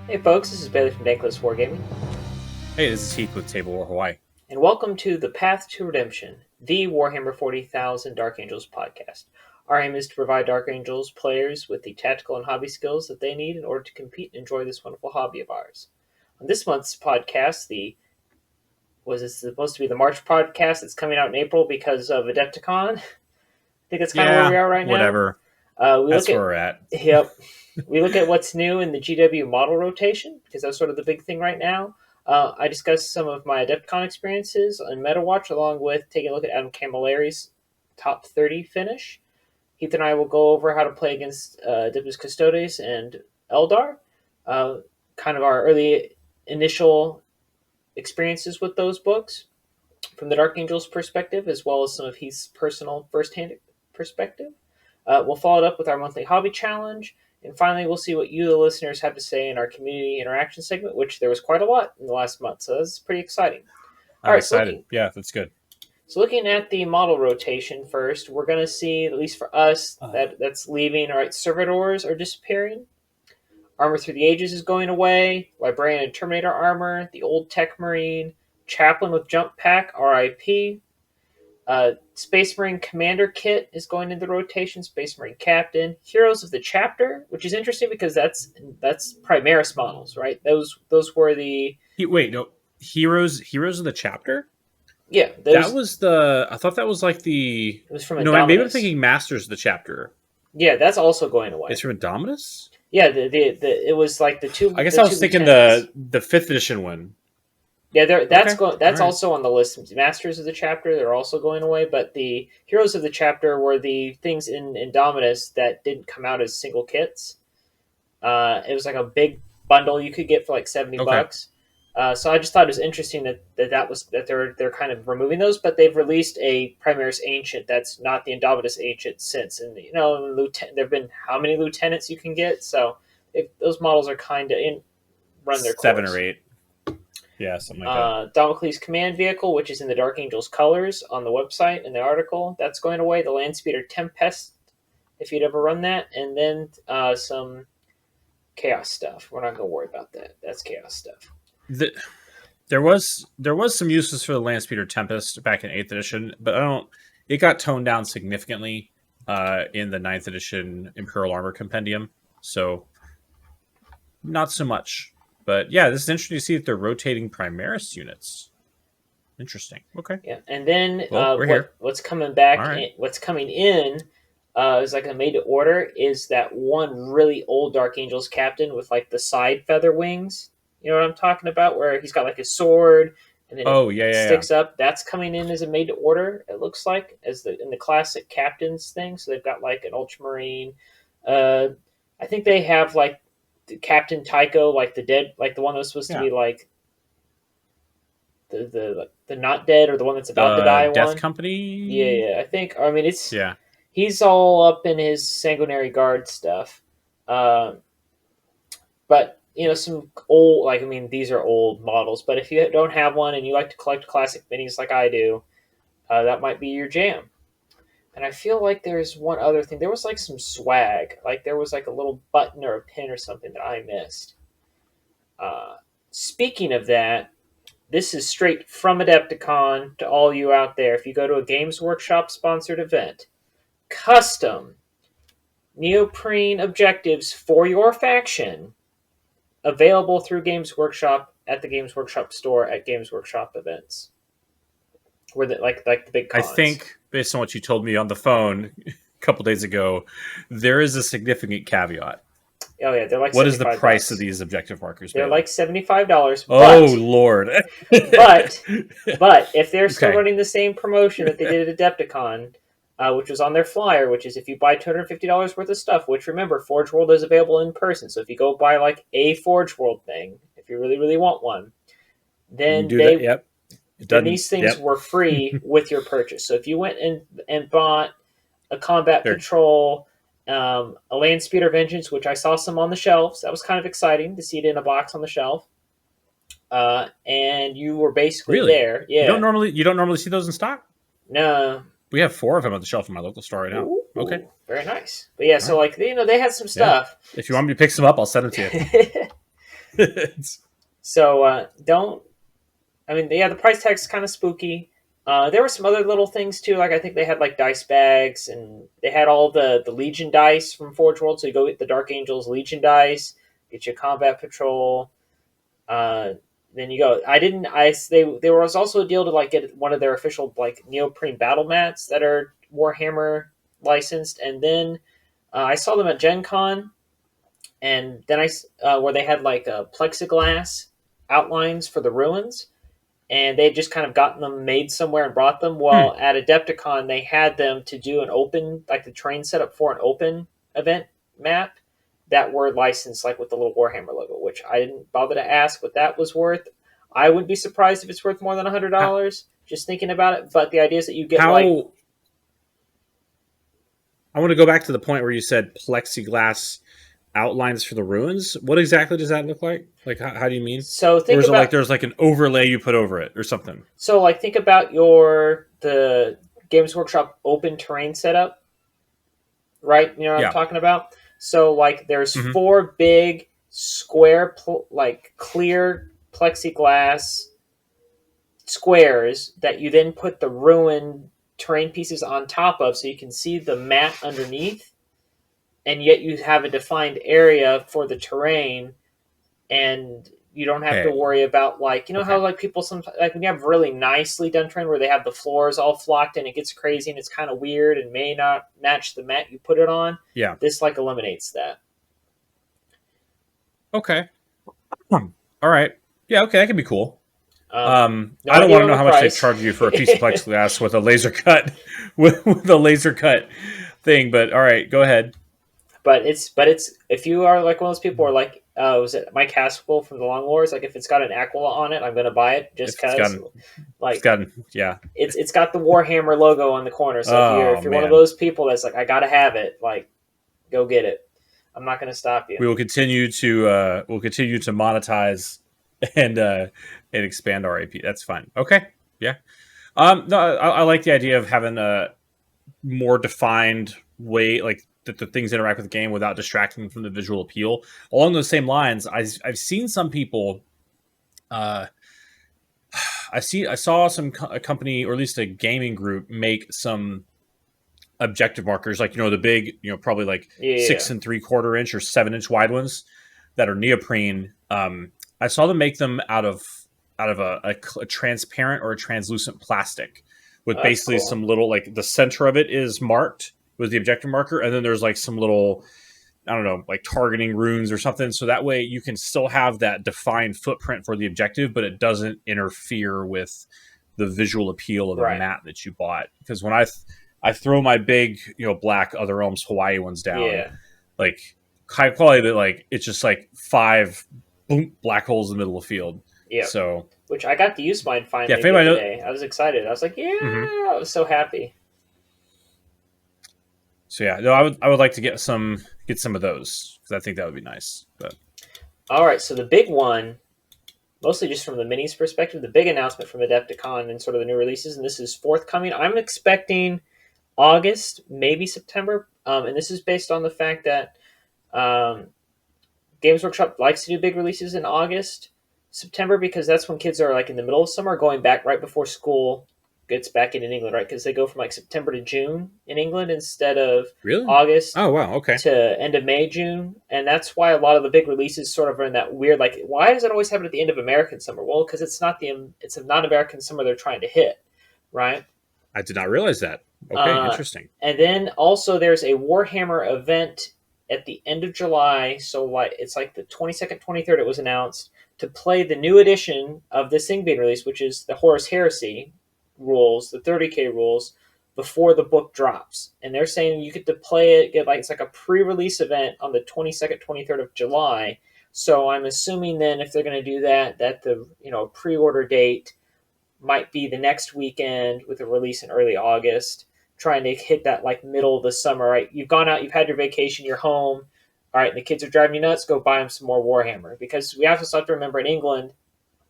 Hey folks, this is Bailey from Dank Wargaming, Hey, this is Heath with Table War Hawaii. and welcome to the Path to Redemption, the Warhammer 40,000 Dark Angels podcast. Our aim is to provide Dark Angels players with the tactical and hobby skills that they need in order to compete and enjoy this wonderful hobby of ours. On this month's podcast, was it supposed to be the March podcast that's coming out in April because of Adepticon? I think that's kind of where we are right now. Whatever. That's where we're at. Yep. We look at what's new in the GW model rotation, because that's sort of the big thing right now. I discussed some of my Adepticon experiences on MetaWatch, along with taking a look at Adam Camilleri's top 30 finish. Heath and I will go over how to play against Adeptus Custodes and Eldar, kind of our early initial experiences with those books from the Dark Angels perspective, as well as some of Heath's personal first-hand perspective. We'll follow it up with our monthly hobby challenge. And finally, we'll see what you, the listeners, have to say in our community interaction segment, which there was quite a lot in the last month. So that's pretty exciting. I'm excited. Yeah, that's good. So looking at the model rotation first, we're going to see, at least for us, that's leaving. All right, Servitors are disappearing. Armor Through the Ages is going away. Librarian and Terminator armor. The Old Tech Marine. Chaplain with Jump Pack, RIP. Space Marine Commander Kit is going into rotation. Space Marine Captain, Heroes of the Chapter, which is interesting because that's Primaris models, right? Those were the Heroes of the Chapter. Yeah, that was the. I thought that was like the. It was from Indominus. No, maybe I'm thinking Masters of the Chapter. Yeah, that's also going away. It's from Indominus. Yeah, it was like the two. I guess I was thinking the 5th edition one. Yeah, that's also on the list. Masters of the Chapter, they're also going away, but the Heroes of the Chapter were the things in Indominus that didn't come out as single kits. It was like a big bundle you could get for like $70. So I just thought it was interesting that they're kind of removing those, but they've released a Primaris Ancient that's not the Indominus Ancient since, and there've been how many lieutenants you can get, so those models are kind of run their course. 7 or 8. Yeah, something like that. Damocles Command Vehicle, which is in the Dark Angels colors on the website in the article, that's going away. The Landspeeder Tempest, if you'd ever run that, and then some Chaos stuff. We're not going to worry about that. That's Chaos stuff. There was some uses for the Landspeeder Tempest back in 8th edition, but it got toned down significantly in the 9th edition Imperial Armor Compendium, so not so much. But yeah, this is interesting to see that they're rotating Primaris units. Interesting. Okay. Yeah, and then what's coming back? Right. What's coming in is like a made to order. Is that one really old Dark Angels captain with like the side feather wings? You know what I'm talking about? Where he's got like a sword and then it sticks up. That's coming in as a made to order. It looks like in the classic captains thing. So they've got like an Ultramarine. I think they have like Captain Tycho, like the one that was supposed to be like the not dead, or the one that's about to die. Death Company. Yeah. I think. I mean, he's all up in his Sanguinary Guard stuff. But some old, these are old models. But if you don't have one and you like to collect classic minis like I do, that might be your jam. And I feel like there's one other thing. There was like some swag. Like there was like a little button or a pin or something that I missed. Speaking of that, this is straight from Adepticon to all you out there. If you go to a Games Workshop sponsored event, custom Neoprene objectives for your faction available through Games Workshop at the Games Workshop store at Games Workshop events. Where the big cons. I think, based on what you told me on the phone a couple days ago, there is a significant caveat. Oh yeah, they're like. What is the price of these objective markers? They're like $75. Oh Lord! but if they're still running the same promotion that they did at Adepticon, which was on their flyer, which is if you buy $250 worth of stuff, which remember, Forge World is available in person. So if you go buy like a Forge World thing, if you really really want one, then then these things were free with your purchase. So if you went and bought a Combat Patrol, a Landspeeder Vengeance, which I saw some on the shelves, that was kind of exciting to see it in a box on the shelf. And you were basically there. Yeah. You don't normally see those in stock? No. We have 4 of them on the shelf in my local store right now. Ooh, okay. Very nice. But yeah, so they had some stuff. If you want me to pick some up, I'll send them to you. So don't. I mean, yeah, the price tag's kind of spooky. There were some other little things too, like I think they had like dice bags, and they had all the Legion dice from Forge World. So you go get the Dark Angels Legion dice, get your Combat Patrol. Uh, then you go. I didn't. I they there was also a deal to like get one of their official like neoprene battle mats that are Warhammer licensed, and then I saw them at Gen Con, and then where they had like plexiglass outlines for the ruins, and they just kind of gotten them made somewhere and brought them. Hmm. Well, at Adepticon, they had them to do an open, like the train setup for an open event map that were licensed, like with the little Warhammer logo, which I didn't bother to ask what that was worth. I wouldn't be surprised if it's worth more than How, $100. Just thinking about it, but the idea is that you get like. how I want to go back to the point where you said plexiglass outlines for the ruins. What exactly does that look like? Like, how do you mean? So Or think is it like about there's like an overlay you put over it or something? think about the Games Workshop open terrain setup, right? You know what I'm Yeah. talking about? So like there's Hmm. four big square like clear plexiglass squares that you then put the ruined terrain pieces on top of so you can see the mat underneath, and yet you have a defined area for the terrain, and you don't have to Okay. worry about like how Okay. like people sometimes like when you have really nicely done terrain where they have the floors all flocked and it gets crazy and it's kind of weird and may not match the mat you put it on. Yeah. This like eliminates that. Okay. All right. Yeah. Okay. That can be cool. No I don't idea want to on know the how much they price. charge you for a piece of plexiglass with a laser cut, with a laser cut thing. But all right, go ahead. But it's if you are like one of those people who are like was it Mike Haskell from the Long Wars, like if it's got an Aquila on it I'm gonna buy it just If it's because gotten, if it's like gotten, yeah. it's got the Warhammer logo on the corner, so Oh if you're one of man, those people that's like I gotta have it, like go get it. I'm not gonna stop you. we will continue to monetize and expand our AP. That's fine. Okay. Yeah. No, I like the idea of having a more defined way, like that the things interact with the game without distracting from the visual appeal. Along those same lines, I've seen some people. Uh, I saw a company, or at least a gaming group, make some objective markers, like the big, probably like Yeah. 6 3/4 inch or 7 inch wide ones that are neoprene. I saw them make them out of a transparent or a translucent plastic with Oh, that's basically cool. some little, like, the center of it is marked with the objective marker, and then there's like some little, I don't know, like targeting runes or something. So that way you can still have that defined footprint for the objective, but it doesn't interfere with the visual appeal of the Right. mat that you bought. Because when I throw my big, black Other Realms Hawaii ones down, Yeah. like high quality, but like it's just like five boom black holes in the middle of the field. Yep. So Which I got to use mine yeah, finally if the anybody other knows, day. I was excited. I was like, yeah, mm-hmm. I was so happy. So yeah, no, I would like to get some of those because I think that would be nice. But All right, so the big one, mostly just from the minis perspective, the big announcement from Adepticon and sort of the new releases, and this is forthcoming. I'm expecting August, maybe September, and this is based on the fact that um, Games Workshop likes to do big releases in August, September, because that's when kids are like in the middle of summer, going back right before school gets back in England, right? Because they go from like September to June in England instead of really, August oh wow, okay. to end of May, June, and that's why a lot of the big releases sort of are in that weird like. Why does it always happen at the end of American summer? Well, because it's a non-American summer they're trying to hit, right? I did not realize that. Okay, Uh, interesting. and then also there's a Warhammer event at the end of July. So like it's like the 22nd, 23rd. It was announced to play the new edition of this thing being released, which is the Horus Heresy rules, the 30k rules before the book drops. And they're saying you get to play it, get like it's like a pre-release event on the 22nd, 23rd of July. So I'm assuming then if they're going to do that, that the pre-order date might be the next weekend with a release in early August, trying to hit that like middle of the summer, right? You've gone out, you've had your vacation, you're home. All right, and the kids are driving you nuts, go buy them some more Warhammer. Because we also have to remember in England,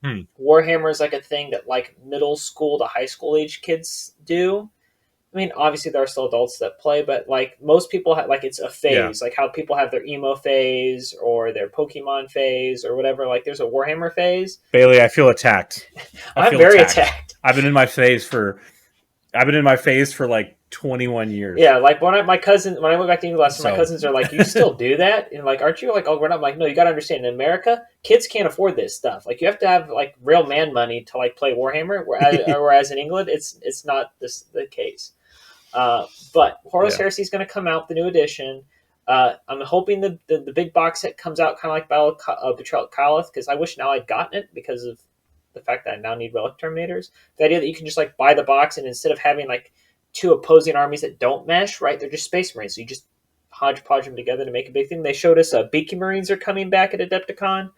Hmm. Warhammer is like a thing that like middle school to high school age kids do. I mean, obviously there are still adults that play, but like most people have, like it's a Yeah, phase, like how people have their emo phase or their Pokemon phase or whatever. Like there's a Warhammer phase. Bailey, I feel attacked. I I'm feel very attacked. attacked. I've been in my phase for I've been in my phase for like 21 years. Yeah, like my cousin, when I went back to England last year, my So cousins are like, "You still do that?" And like, "Aren't you like all grown up?" I'm like, "No, you got to understand. In America, kids can't afford this stuff. Like, you have to have like real man money to like play Warhammer. Whereas in England, it's not this the case." But Horus yeah. Heresy is going to come out, the new edition. I'm hoping the big box set comes out kind of like Battle of Betrayal at Kyleth, because I wish now I'd gotten it because of the fact that I now need Relic Terminators. The idea that you can just like buy the box and instead of having like two opposing armies that don't mesh, right? They're just Space Marines, so you just hodgepodge them together to make a big thing. They showed us Beaky Marines are coming back at Adepticon,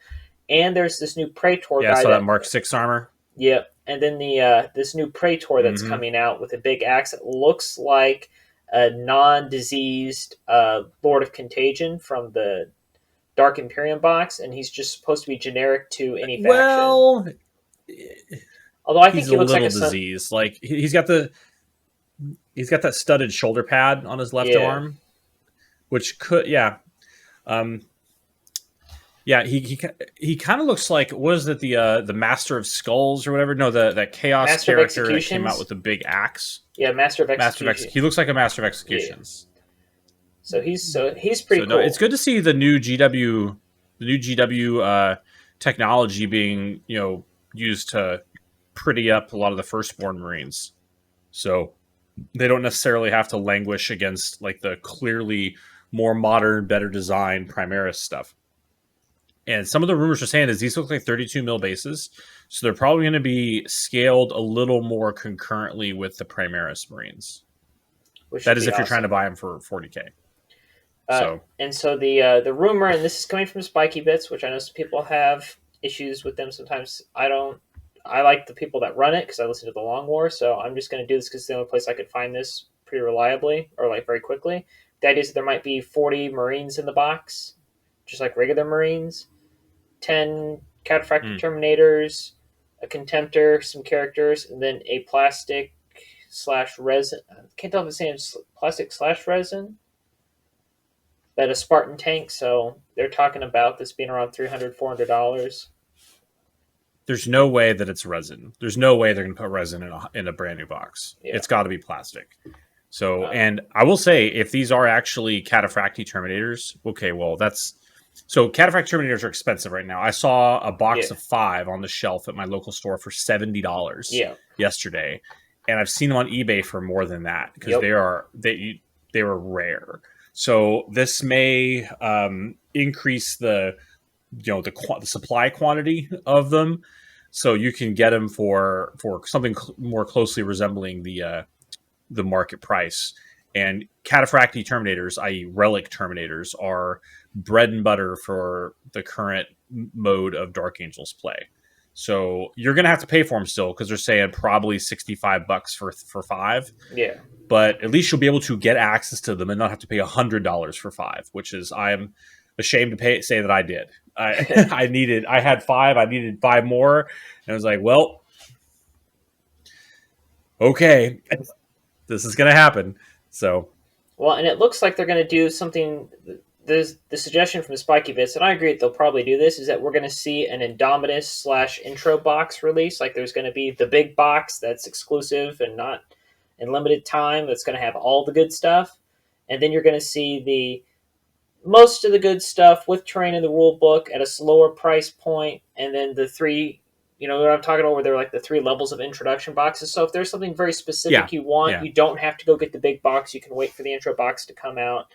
and there's this new Praetor Yeah, guy so that that Mark 6 armor. yeah, and then the this new Praetor that's Mm-hmm. coming out with a big axe that looks like a non-diseased Lord of Contagion from the Dark Imperium box, and he's just supposed to be generic to any faction. Well, Although I think he's he a looks like little a son. diseased. Like he's got that studded shoulder pad on his left Yeah, arm, which could um yeah he kind of looks like, was it the Master of Skulls or whatever? No, the that chaos Master of character that came out Executions. with the big axe. Yeah, Master of Master of Execution. He looks like a Master of Yeah, Executions. so he's So pretty no, it's cool. good to see the new GW technology being used to pretty up a lot of the firstborn Marines. So they don't necessarily have to languish against like the clearly more modern, better designed Primaris stuff. And some of the rumors are saying is these look like 32 mil bases, so they're probably going to be scaled a little more concurrently with the Primaris Marines. Which That should is be if you're trying to awesome. buy them for 40K. Uh, So and so the rumor, and this is coming from Spiky Bits, which I know some people have issues with them. Sometimes I don't. I like the people that run it because I listen to the Long War. So I'm just going to do this because it's the only place I could find this pretty reliably or like very quickly. The idea is that there might be 40 Marines in the box, just like regular Marines, 10 Cataphractic mm. Terminators, a Contemptor, some characters, and then a plastic slash resin. I can't tell if it's saying plastic slash resin, but a Spartan tank. So they're talking about this being around $300-$400. There's no way that it's resin. There's no way they're going to put resin in a brand new box. Yeah. It's got to be plastic. So, Uh, and I will say, if these are actually Cataphracti Terminators, okay, well, Cataphracti Terminators are expensive right now. I saw a box yeah. of 5 on the shelf at my local store for $70 Yeah. yesterday, and I've seen them on eBay for more than that because Yep. they were rare. So this may increase the the supply quantity of them, so you can get them for something more closely resembling the market price. And Cataphracti Terminators, i.e., Relic Terminators, are bread and butter for the current mode of Dark Angels play. So you're going to have to pay for them still because they're saying probably $65 for 5. Yeah. But at least you'll be able to get access to them and not have to pay $100 for 5, which is I'm ashamed to say that I did. I had 5, I needed 5 more, and I was like, well, okay, this is going to happen. So, Well, and it looks like they're going to do something. The suggestion from the Spiky Bits, and I agree that they'll probably do this, is that we're going to see an Indomitus / intro box release. Like there's going to be the big box that's exclusive and not in limited time. That's going to have all the good stuff, and then you're going to see the most of the good stuff with terrain in the rule book at a slower price point, and then the three, what I'm talking about, where they're like the 3 levels of introduction boxes. So if there's something very yeah, specific you want, yeah. you don't have to go get the big box. You can wait for the intro box to come out.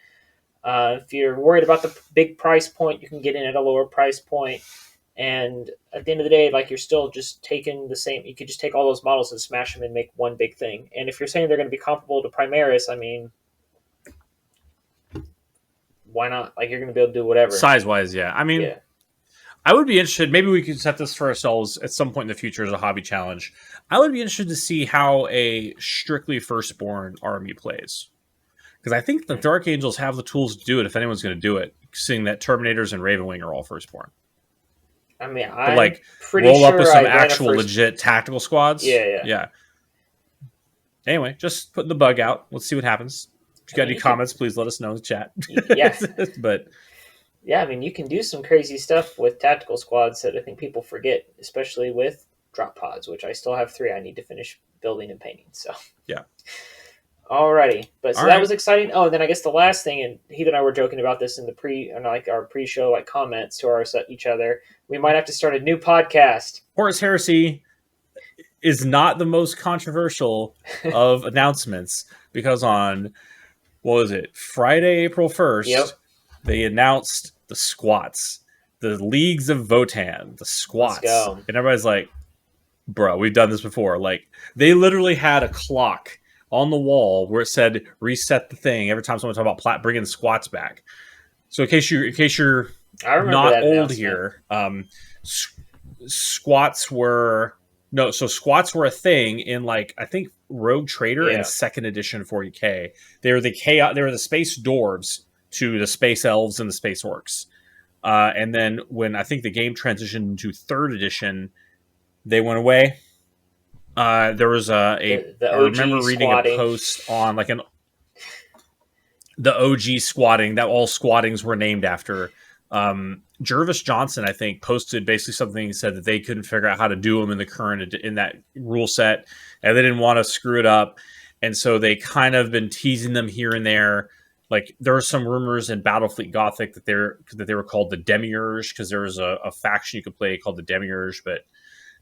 If you're worried about the big price point, you can get in at a lower price point. And at the end of the day, like you're still just taking the same. You could just take all those models and smash them and make one big thing. And if you're saying they're going to be comparable to Primaris, I mean, why not? Like you're going to be able to do whatever. Size-wise, yeah. I mean, Yeah. I would be interested. Maybe we could set this for ourselves at some point in the future as a hobby challenge. I would be interested to see how a strictly firstborn army plays. Because I think the Dark Angels have the tools to do it if anyone's going to do it, seeing that Terminators and Ravenwing are all firstborn. I mean, But I'm like pretty roll up with sure I some ran a actual first. legit tactical squads. Yeah, yeah. Yeah. Anyway, just putting the bug out. Let's see what happens. If you got any comments, please let us know in the chat. Yeah. But yeah, I mean, you can do some crazy stuff with tactical squads that I think people forget, especially with drop pods, which I still have 3 I need to finish building and painting. So yeah. Alrighty, but so All that right. was exciting. Oh, and then I guess the last thing, and Heath and I were joking about this in the like our pre-show like comments to each other. We might have to start a new podcast. Horus Heresy is not the most controversial of announcements because on what was it, Friday, April 1st, Yep. they announced the squats, the Leagues of Votan, the squats, Let's go. and everybody's like, "Bro, we've done this before." Like they literally had a clock on the wall where it said reset the thing every time someone talked about bringing squats back. So in case you're I remember not that old here, squats were squats were a thing in like I think Rogue Trader and Second Edition 40K. They were the chaos. They were the space dwarves to the space elves and the space orcs. And then when I think the game transitioned into Third Edition, they went away. There was I remember reading a post on like the OG squatting that all squattings were named after. Jervis Johnson, I think, posted basically something that said that they couldn't figure out how to do them in that rule set, and they didn't want to screw it up, and so they kind of been teasing them here and there. Like there were some rumors in Battlefleet Gothic that they were called the Demiurge because there was a faction you could play called the Demiurge, but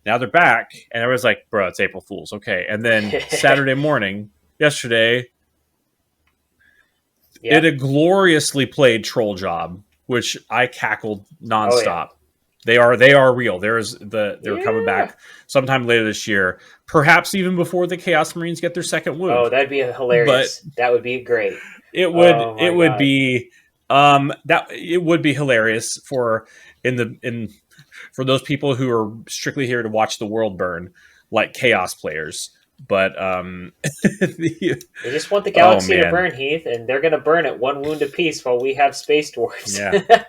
now they're back, and everyone's like, "Bro, it's April Fool's." Okay, and then Saturday morning, yesterday, it had gloriously played Troll Job, which I cackled nonstop. Oh, yeah. They are real. They're coming back sometime later this year, perhaps even before the Chaos Marines get their second wound. Oh, that'd be hilarious. But that would be great. It would be hilarious for those people who are strictly here to watch the world burn, like Chaos players. But they just want the galaxy to burn, Heath, and they're going to burn it 1 wound apiece while we have space dwarves. Yeah.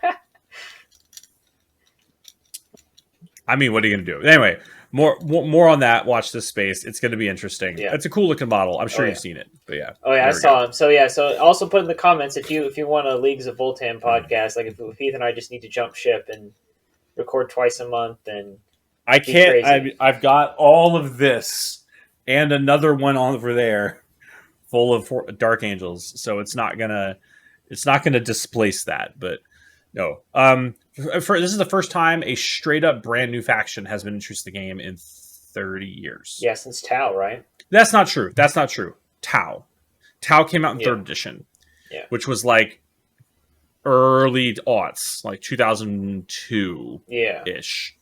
I mean, what are you going to do? Anyway, more on that. Watch this space. It's going to be interesting. Yeah. It's a cool looking model. I'm sure you've seen it. But yeah. Oh yeah, I saw him. So also put in the comments if you want a Leagues of Votan podcast, like if Heath and I just need to jump ship and record twice a month, and I can't. I've got all of this. And another one over there, full of Dark Angels. So it's not gonna displace that. But no, this is the first time a straight up brand new faction has been introduced to the game in 30 years. Yeah, since Tau, right? That's not true. Tau came out in 3rd edition, which was like early aughts, like 2002 ish.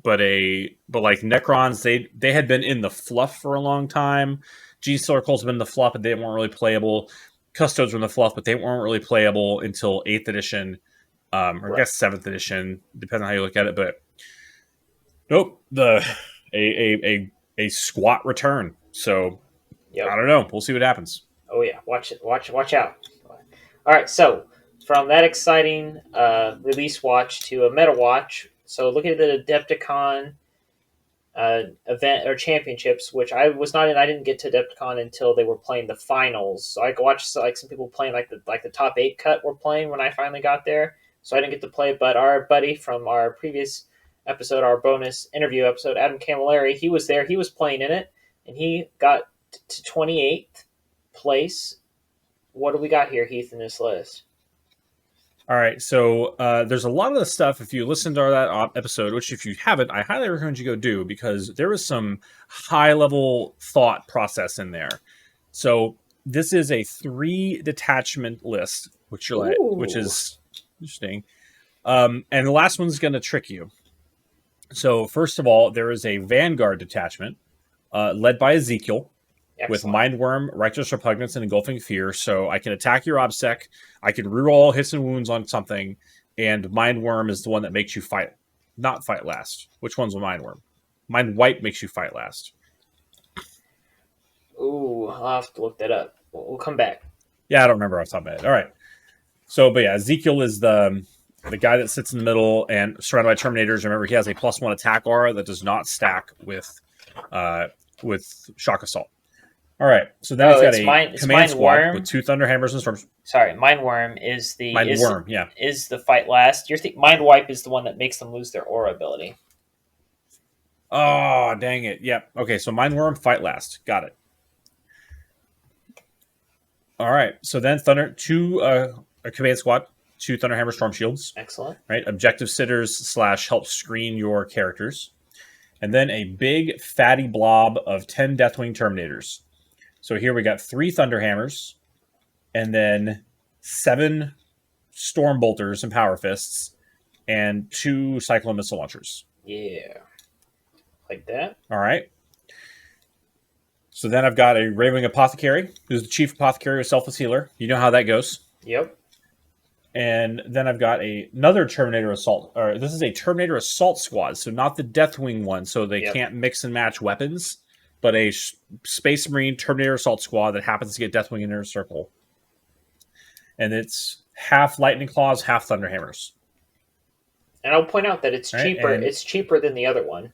But like Necrons, they had been in the fluff for a long time. G-Circles have been in the fluff, but they weren't really playable. Custodes were in the fluff, but they weren't really playable until 8th edition, or I guess 7th edition, depending on how you look at it. But nope, a squat return. So I don't know. We'll see what happens. Oh yeah, watch out. All right, so from that exciting release watch to a meta watch. So looking at the Adepticon event or championships, which I was not in. I didn't get to Adepticon until they were playing the finals. So I watched like some people playing like the top 8 cut were playing when I finally got there. So I didn't get to play, but our buddy from our previous episode, our bonus interview episode, Adam Camilleri, he was there. He was playing in it, and he got to 28th place. What do we got here, Heath, in this list? All right, so there's a lot of the stuff, if you listen to that episode, which if you haven't, I highly recommend you go do, because there was some high-level thought process in there. So this is a 3 detachment list, which is interesting. And the last one's going to trick you. So first of all, there is a Vanguard Detachment led by Ezekiel. Excellent. With Mindworm, Righteous Repugnance, and Engulfing Fear. So I can attack your OBSEC, I can reroll hits and wounds on something, and Mindworm is the one that makes you not fight last. Which one's a Mindworm? Mind Wipe makes you fight last. Ooh, I'll have to look that up. We'll come back. Yeah, I don't remember off the top of my head. All right. So, but yeah, Ezekiel is the guy that sits in the middle and surrounded by Terminators. Remember, he has a +1 attack aura that does not stack with with shock assault. All right, so then he's got a command squad with 2 Thunderhammers and Storms. Sorry, Mind Worm is the is the fight last. Mind Wipe is the one that makes them lose their aura ability. Oh, dang it! Yep. Okay, so Mind Worm, fight last. Got it. All right, so then a command squad, 2 Thunderhammer Storm Shields. Excellent. Right, objective sitters / help screen your characters, and then a big fatty blob of 10 Deathwing Terminators. So here we got 3 Thunderhammers, and then 7 Storm Bolters and Power Fists, and 2 Cyclone Missile Launchers. Yeah. Like that. All right. So then I've got a Raving Apothecary, who's the chief apothecary with Selfless Healer. You know how that goes. Yep. And then I've got another Terminator Assault. Or this is a Terminator Assault Squad, so not the Deathwing one, so they can't mix and match weapons, but a Space Marine Terminator Assault Squad that happens to get Deathwing in their circle. And it's half Lightning Claws, half Thunderhammers. And I'll point out that it's cheaper. It's cheaper than the other one.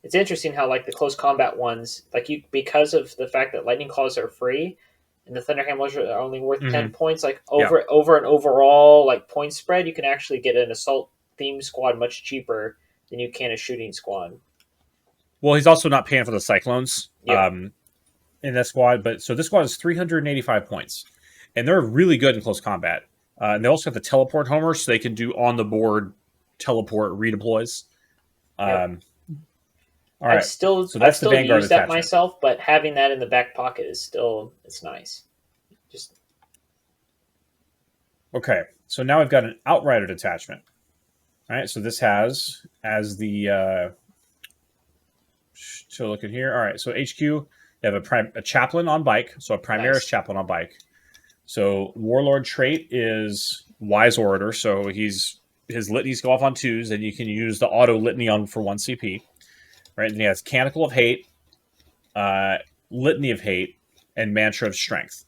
It's interesting how like the close combat ones, because of the fact that Lightning Claws are free and the Thunderhammers are only worth 10 points, over an overall point spread, you can actually get an assault themed squad much cheaper than you can a shooting squad. Well, he's also not paying for the Cyclones in that squad, but so this squad is 385 points. And they're really good in close combat. And they also have the teleport homer, so they can do on the board teleport redeploys. All right. So that's the Vanguard use that myself, but having that in the back pocket is it's nice. Okay, so now I've got an Outrider detachment. All right, so this has as the so look at here. All right, so HQ, they have a chaplain on bike, so a Primaris chaplain on bike. So Warlord trait is Wise Orator, so his litanies go off on 2s, and you can use the auto litany on for 1 CP. Right, and he has Canticle of Hate, Litany of Hate, and Mantra of Strength.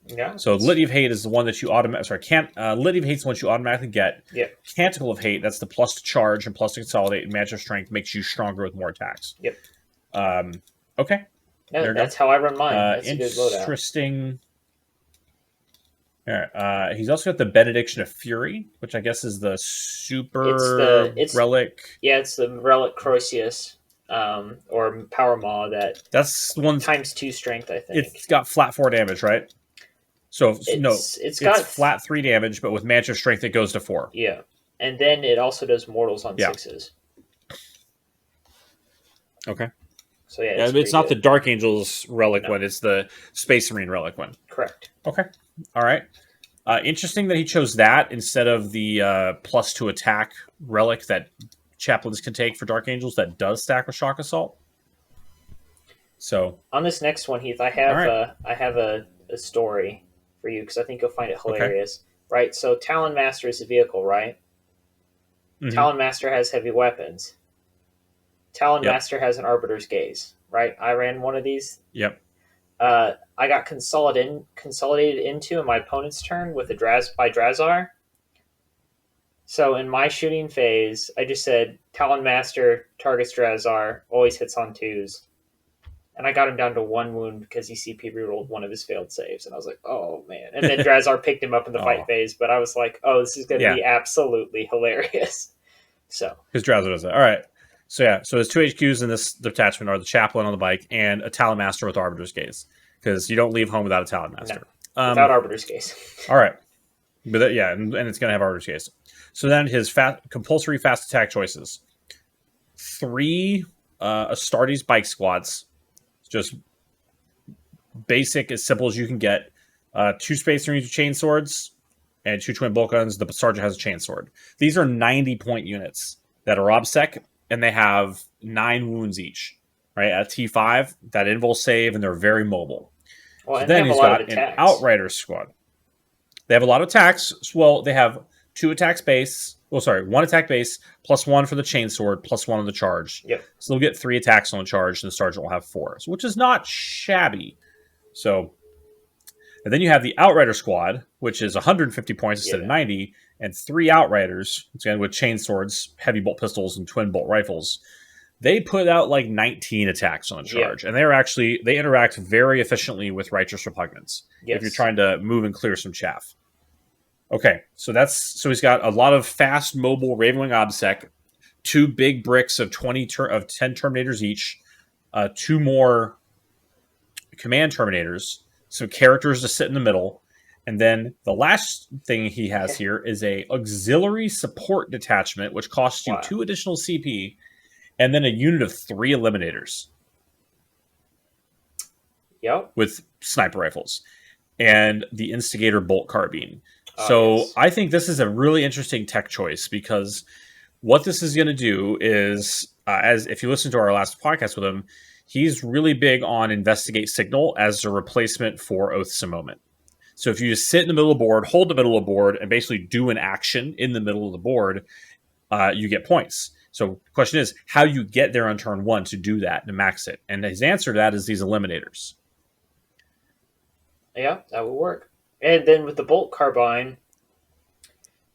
Yeah. So Litany of Hate is the one that you automatically. Litany of Hate is the one you automatically get. Yeah. Canticle of Hate, that's the plus to charge and plus to consolidate, and Mantra of Strength makes you stronger with more attacks. Yep. Okay. No, that's how I run mine. That's a good loadout. Interesting. He's also got the Benediction of Fury, which I guess is the super relic. Yeah, it's the relic Croisius, or Power Maw that's one times 2 strength. I think it's got flat 4 damage, right? So it's got flat 3 damage, but with Mantra of Strength it goes to 4. Yeah, and then it also does mortals on 6s. Okay. So yeah, it's not the Dark Angels relic one; it's the Space Marine relic one. Correct. Okay. All right. Interesting that he chose that instead of the plus 2 attack relic that chaplains can take for Dark Angels that does stack with Shock Assault. So on this next one, Heath, I have a story for you because I think you'll find it hilarious. Okay. Right. So Talon Master is a vehicle, right? Mm-hmm. Talon Master has heavy weapons. Talon Master has an Arbiter's Gaze, right? I ran one of these. Yep. I got consolidated into in my opponent's turn with a Drazar. So in my shooting phase, I just said Talon Master targets Drazar, always hits on 2s. And I got him down to 1 wound because he CP rerolled one of his failed saves. And I was like, oh man. And then Drazar picked him up in the fight phase, but I was like, oh, this is going to be absolutely hilarious. So his Drazar does that. All right. So his 2 HQs in this detachment are the Chaplain on the bike and a Talon Master with Arbiter's Gaze. Because you don't leave home without a Talon Master. No, without Arbiter's Gaze. All right. But and it's going to have Arbiter's Gaze. So then his compulsory fast attack choices. 3 Astartes bike squads. Just basic, as simple as you can get. 2 Space Marines with chain swords and 2 twin bolt guns. The Sergeant has a chain sword. These are 90-point units that are OBSEC, and they have 9 wounds each. Right at T5, that invul save, and they're very mobile. Well, so then he's got an Outrider squad. They have a lot of attacks. Well, they have 2 attacks base. Well, sorry, 1 attack base plus 1 for the chainsword plus 1 on the charge. Yep. So they'll get 3 attacks on the charge, and the sergeant will have 4, which is not shabby. So, and then you have the Outrider squad, which is 150 points instead of 90, and 3 Outriders, again with chainswords, heavy bolt pistols, and twin bolt rifles. they put out like 19 attacks on a charge, and they interact very efficiently with Righteous Repugnance. Yes. If you're trying to move and clear some chaff. Okay, so he's got a lot of fast, mobile Ravenwing OBSEC, 2 big bricks of 10 Terminators each, 2 more Command Terminators, some characters to sit in the middle, and then the last thing he has here is a Auxiliary Support Detachment, which costs you 2 additional CP, and then a unit of 3 Eliminators. Yep. With sniper rifles, and the Instigator Bolt Carbine. So yes. I think this is a really interesting tech choice, because what this is going to do is, as if you listen to our last podcast with him, he's really big on Investigate Signal as a replacement for Oaths a Moment. So if you just sit in the middle of the board, hold the middle of the board, and basically do an action in the middle of the board, you get points. So the question is, how do you get there on turn 1 to do that, to max it? And his answer to that is these Eliminators. Yeah, that would work. And then with the Bolt Carbine,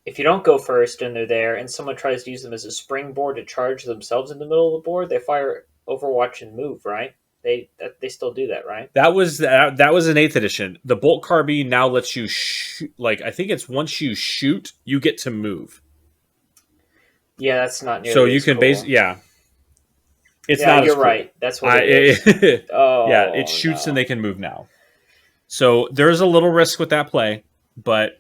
if you don't go first and they're there, and someone tries to use them as a springboard to charge themselves in the middle of the board, they fire Overwatch and move, right? They still do that, right? That was an 8th edition. The Bolt Carbine now lets you shoot. Like, I think it's once you shoot, you get to move. Yeah, that's not nearly so you can cool. Yeah. It's yeah, not you're as cool. Right. That's what it is. Yeah, it shoots and they can move now. So there's a little risk with that play, but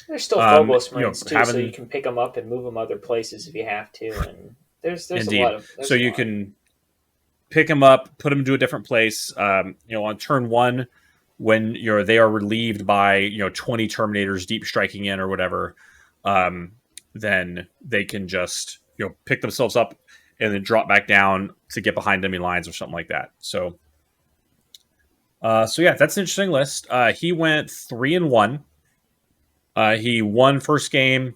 there's still Phobos Marines too, so you can pick them up and move them other places if you have to. And there's indeed. A lot of so you can pick them up, put them to a different place. On turn 1, when they are relieved by 20 Terminators deep striking in or whatever, then they can just pick themselves up and then drop back down to get behind enemy lines or something like that. So yeah, that's an interesting list. He went 3-1. He won first game,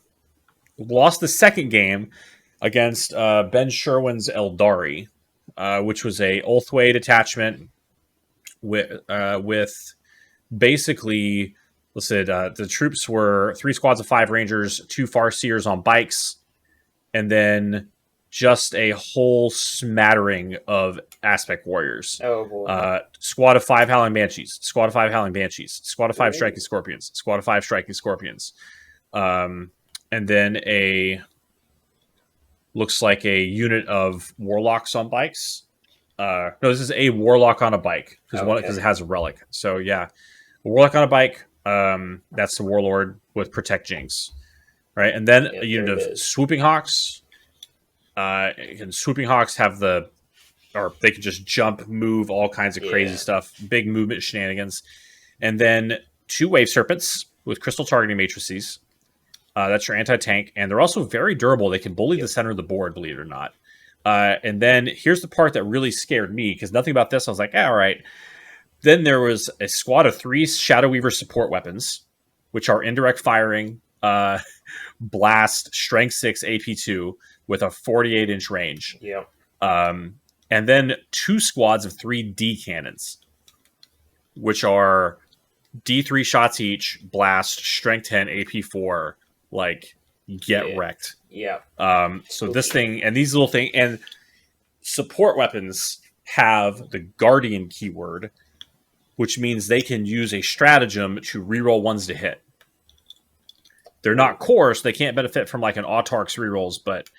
lost the second game against Ben Sherwin's Eldari, which was a Ulthway detachment with basically, the troops were 3 squads of 5 Rangers, 2 Farseers on bikes, and then just a whole smattering of Aspect Warriors. Oh, boy. Squad of 5 Howling Banshees, Squad of 5 Howling Banshees, Squad of 5 Striking Scorpions, Squad of 5 Striking Scorpions. And then looks like a unit of Warlocks on bikes. No, this is a Warlock on a bike, because it has a relic. So yeah, a Warlock on a bike, that's the Warlord with Protect Jinx. Right, and then a unit of Swooping Hawks. Swooping Hawks have they can just jump, move, all kinds of crazy stuff, big movement shenanigans. And then 2 Wave Serpents with Crystal Targeting Matrices. That's your anti-tank, and they're also very durable. They can bully the center of the board, believe it or not. And then here's the part that really scared me, because nothing about this, I was like, all right. Then there was a squad of 3 Shadow Weaver support weapons, which are indirect firing, blast, strength 6, AP2, with a 48-inch range. Yeah. And then 2 squads of 3 D cannons, which are D3 shots each, blast, strength 10, AP4, get wrecked. Yeah. So this thing, and these little things, and support weapons have the Guardian keyword, which means they can use a stratagem to reroll ones to hit. They're not coarse, they can't benefit from an Autarch's rerolls, but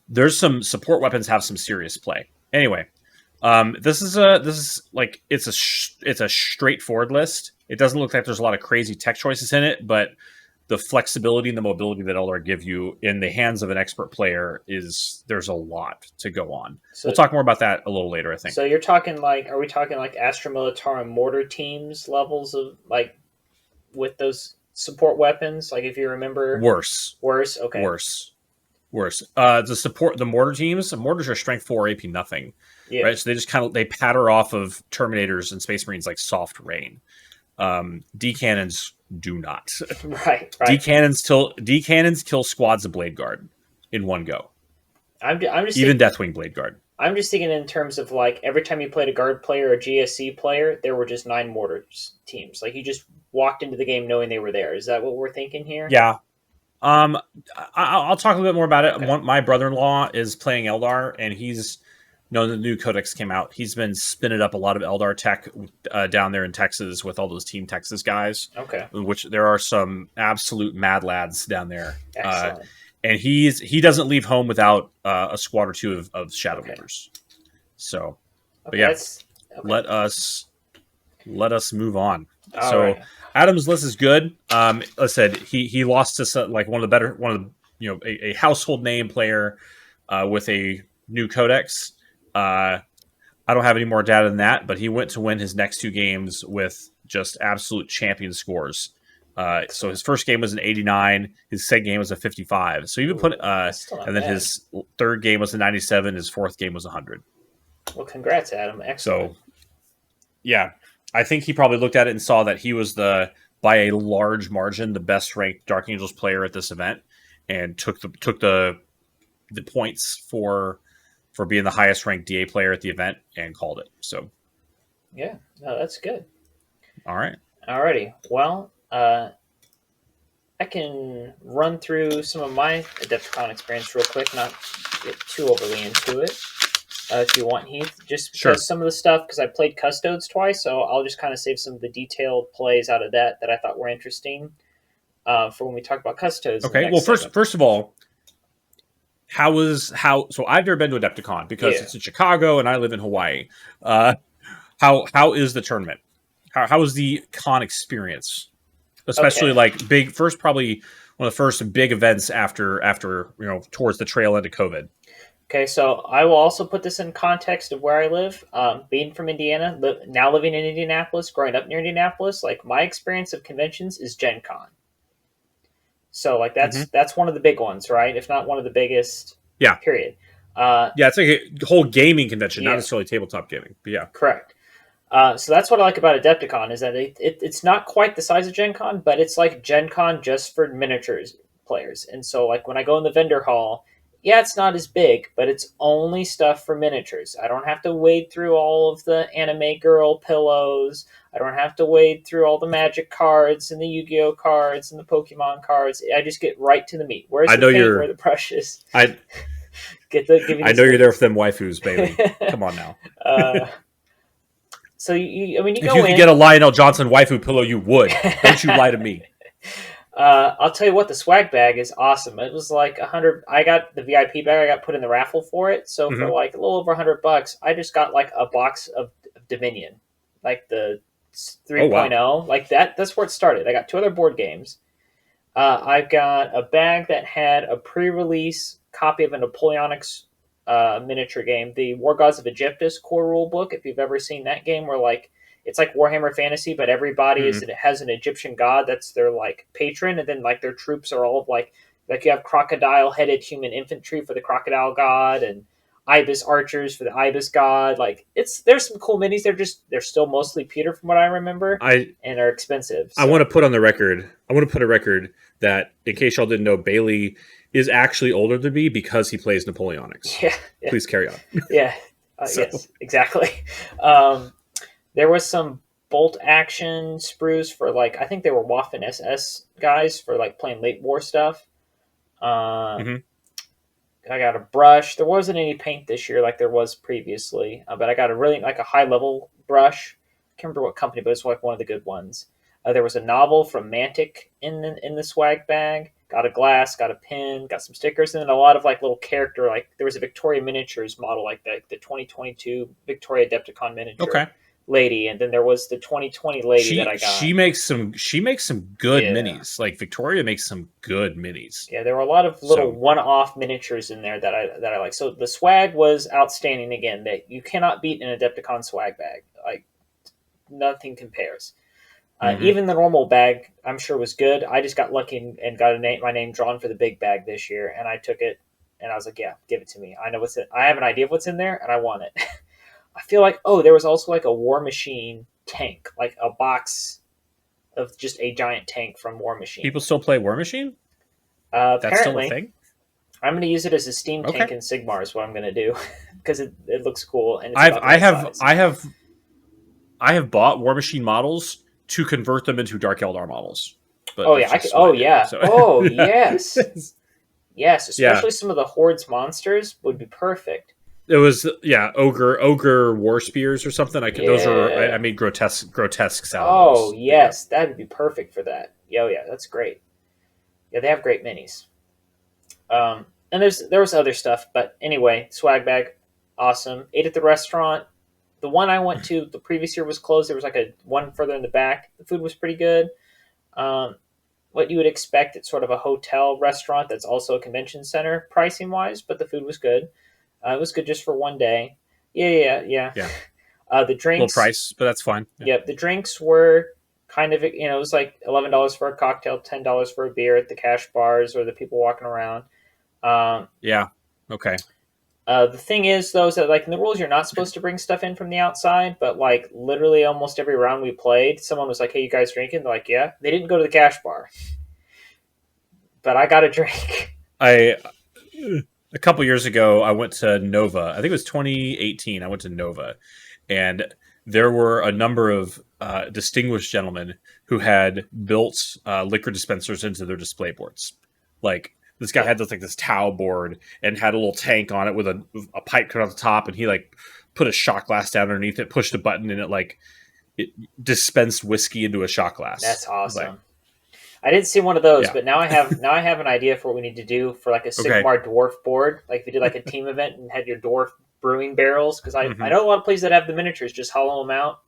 there's some support weapons have some serious play. Anyway, it's a straightforward list. It doesn't look like there's a lot of crazy tech choices in it, but the flexibility and the mobility that Eldar give you in the hands of an expert player there's a lot to go on. So, we'll talk more about that a little later, I think. So you're talking are we talking Astra Militarum mortar teams levels of with those support weapons? If you remember, worse. Okay. Worse. The mortar teams. The mortars are strength 4, AP nothing. Yeah. Right. So they just they patter off of Terminators and Space Marines like soft rain. D cannons do not. Right. D cannons kill squads of Blade Guard in one go. I'm just even Deathwing Blade Guard. I'm just thinking in terms of every time you played a guard player or GSC player, there were just 9 mortar teams. You just walked into the game knowing they were there. Is that what we're thinking here? Yeah. I'll talk a little bit more about it. Okay. My brother-in-law is playing Eldar, and he's No, the new Codex came out. He's been spinning up a lot of Eldar tech down there in Texas with all those Team Texas guys. Okay. Which there are some absolute mad lads down there. Excellent. And he doesn't leave home without a squad or two of Shadow Movers. So, but yeah, let us move on. All right. Adam's list is good. Like I said, he lost to like one of the a household name player with a new codex. I don't have any more data than that, but he went to win his next 2 games with just absolute champion scores. So his first game was an 89. His second game was a 55. So even and then his third game was a 97. His fourth game was 100. Well, congrats, Adam. Excellent. So, yeah, I think he probably looked at it and saw that he was by a large margin, the best ranked Dark Angels player at this event, and took the points for being the highest ranked DA player at the event and called it. So, yeah, no, that's good. All right. Alrighty. Well, I can run through some of my Adepticon experience real quick, not get too overly into it. If you want, Heath, just because some of the stuff, because I played Custodes twice, so I'll just kind of save some of the detailed plays out of that I thought were interesting for when we talk about Custodes. Okay. Well, first of all, so I've never been to Adepticon because it's in Chicago and I live in Hawaii. How is the tournament? How is the con experience? Especially like probably one of the first big events after towards the trail end of COVID. Okay, so I will also put this in context of where I live. Being from Indiana, now living in Indianapolis, growing up near Indianapolis, like my experience of conventions is Gen Con. So like that's one of the big ones, right? If not one of the biggest. Yeah. Period. It's like a whole gaming convention, not necessarily tabletop gaming. But yeah. Correct. So that's what I like about Adepticon is that it's not quite the size of Gen Con, but it's like Gen Con just for miniatures players. And so like when I go in the vendor hall, it's not as big, but it's only stuff for miniatures. I don't have to wade through all of the anime girl pillows. I don't have to wade through all the Magic cards and the Yu-Gi-Oh cards and the Pokemon cards. I just get right to the meat. Where's the paint? Where are the brushes? I know you're there for them waifus, baby. Come on now. So you go if you could get a Lionel Johnson waifu pillow, you would. Don't you lie to me. I'll tell you what, the swag bag is awesome. It was like 100. I got the VIP bag. I got put in the raffle for it. So for like a little over $100, I just got like a box of Dominion, like the 3.0. Oh, wow. Like that. That's where it started. I got 2 other board games. I've got a bag that had a pre-release copy of a Napoleonics miniature game, the War Gods of Egyptus core rule book. If you've ever seen that game, where like it's like Warhammer Fantasy, but everybody has an Egyptian god that's their like patron, and then like their troops are all of like you have crocodile-headed human infantry for the crocodile god, and ibis archers for the ibis god. Like there's some cool minis. They're still mostly pewter from what I remember, and are expensive. So. I want to put on the record. That in case y'all didn't know, Bailey is actually older than me because he plays Napoleonics. Yeah. Please carry on. Yeah. Yes, exactly. There was some bolt action sprues for like, I think they were Waffen SS guys for like playing late war stuff. I got a brush. There wasn't any paint this year like there was previously, but I got a really like a high level brush. I can't remember what company, but it's like one of the good ones. There was a novel from Mantic in the swag bag. Got a glass, got a pin, got some stickers, and then a lot of like little character. Like there was a Victoria Miniatures model, like the 2022 Victoria Adepticon miniature lady, and then there was the 2020 lady that I got. She makes some good minis. Like Victoria makes some good minis. Yeah, there were a lot of little one-off miniatures in there that I like. So the swag was outstanding. Again, that you cannot beat an Adepticon swag bag. Like nothing compares. Even the normal bag, I'm sure, was good. I just got lucky and got my name drawn for the big bag this year, and I took it, and I was like, "Yeah, give it to me. I know what's in. I have an idea of what's in there, and I want it." I feel like there was also like a War Machine tank, like a box of just a giant tank from War Machine. People still play War Machine? That's apparently, still a thing. I'm going to use it as a steam tank in Sigmar. Is what I'm going to do because it looks cool. And I have bought War Machine models to convert them into Dark Eldar models. But yes, especially some of the Hordes monsters would be perfect. It was ogre war spears or something. I Yeah. made grotesques out of Oh those. But yeah, yes, that would be perfect for that. Yeah, oh, yeah, that's great. Yeah, they have great minis. And there was other stuff, but anyway, swag bag, awesome. Ate at the restaurant. The one I went to the previous year was closed. There was like a one further in the back. The food was pretty good. Um, what you would expect at sort of a hotel restaurant that's also a convention center pricing wise, but the food was good. It was good just for one day. Yeah. yeah, The little drinks, price, but that's fine. Yeah, yep, the drinks were kind of, it was like $11 for a cocktail, $10 for a beer at the cash bars or the people walking around. Um, yeah, okay, the thing is, though, is that like in the rules, you're not supposed to bring stuff in from the outside. But like literally, almost every round we played, someone was like, "Hey, you guys drinking?" They're like, "Yeah." They didn't go to the cash bar, but I got a drink. I a couple years ago, I went to Nova. I think it was 2018. I went to Nova, and there were a number of distinguished gentlemen who had built liquor dispensers into their display boards. Like this guy Yeah, had this towel board and had a little tank on it with a pipe cut off the top, and he like put a shot glass down underneath it, pushed a button, and it dispensed whiskey into a shot glass. that's I was like, awesome. I didn't see one of those, yeah, but now I have an idea for what we need to do for like a okay, Sigmar dwarf board. Like if you did like a team event and had your dwarf brewing barrels, because I hmm know a lot of places that have the miniatures. Just hollow them out,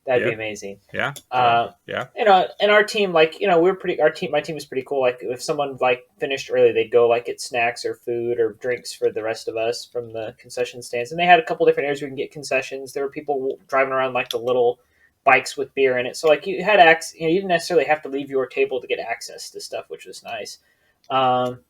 that'd be yeah, amazing. yeah, yeah, Uh, yeah. and our team, like we're pretty. My team is pretty cool. Like if someone like finished early, they'd go like get snacks or food or drinks for the rest of us from the concession stands. And they had a couple different areas where you can get concessions. There were people driving around like the little bikes with beer in it. So like you had access. You didn't necessarily have to leave your table to get access to stuff, which was nice. Um,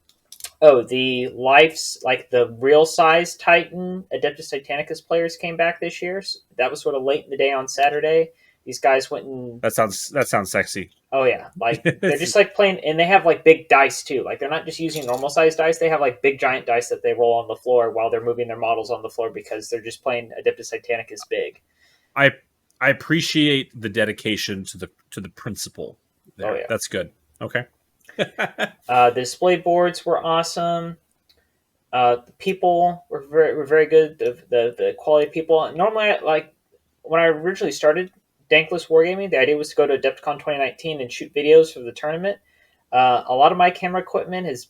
Oh, the Life's like the real size Titan Adeptus Titanicus players came back this year. So that was sort of late in the day on Saturday. These guys went and That sounds sexy. oh yeah, like they're just like playing, and they have like big dice too. Like they're not just using normal size dice; they have like big giant dice that they roll on the floor while they're moving their models on the floor because they're just playing Adeptus Titanicus big. I I appreciate the dedication to the principle Oh there. yeah, That's good. Okay. the display boards were awesome. The people were very good. The quality of people. Normally, like when I originally started Dankless Wargaming, the idea was to go to Adepticon 2019 and shoot videos for the tournament. A lot of my camera equipment has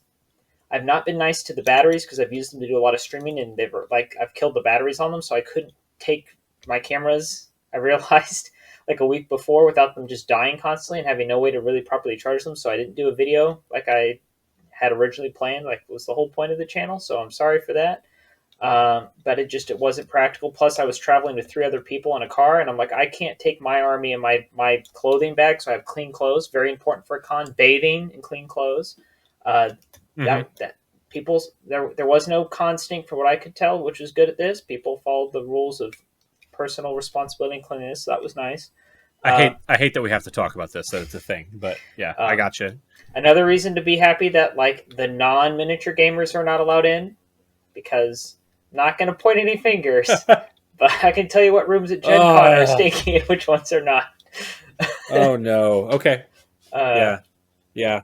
I've not been nice to the batteries because I've used them to do a lot of streaming, and they've like I've killed the batteries on them, so I couldn't take my cameras. I realized like a week before without them just dying constantly and having no way to really properly charge them. So I didn't do a video like I had originally planned, like was the whole point of the channel. So I'm sorry for that. But it wasn't practical. Plus, I was traveling with three other people in a car, and I'm like, I can't take my army and my clothing bag, so I have clean clothes. Very important for a con. Bathing and clean clothes. Uh, hmm that people's there was no con stink for what I could tell, which was good at this. People followed the rules of personal responsibility and cleanliness. So that was nice. Uh, I hate that we have to talk about this. That it's a thing, but yeah, I um, got you. Another reason to be happy that like the non miniature gamers are not allowed in because I'm not going to point any fingers, but I can tell you what rooms at Gen Con are Oh, stinky and which ones are not. oh no. Okay. uh, Yeah. Yeah.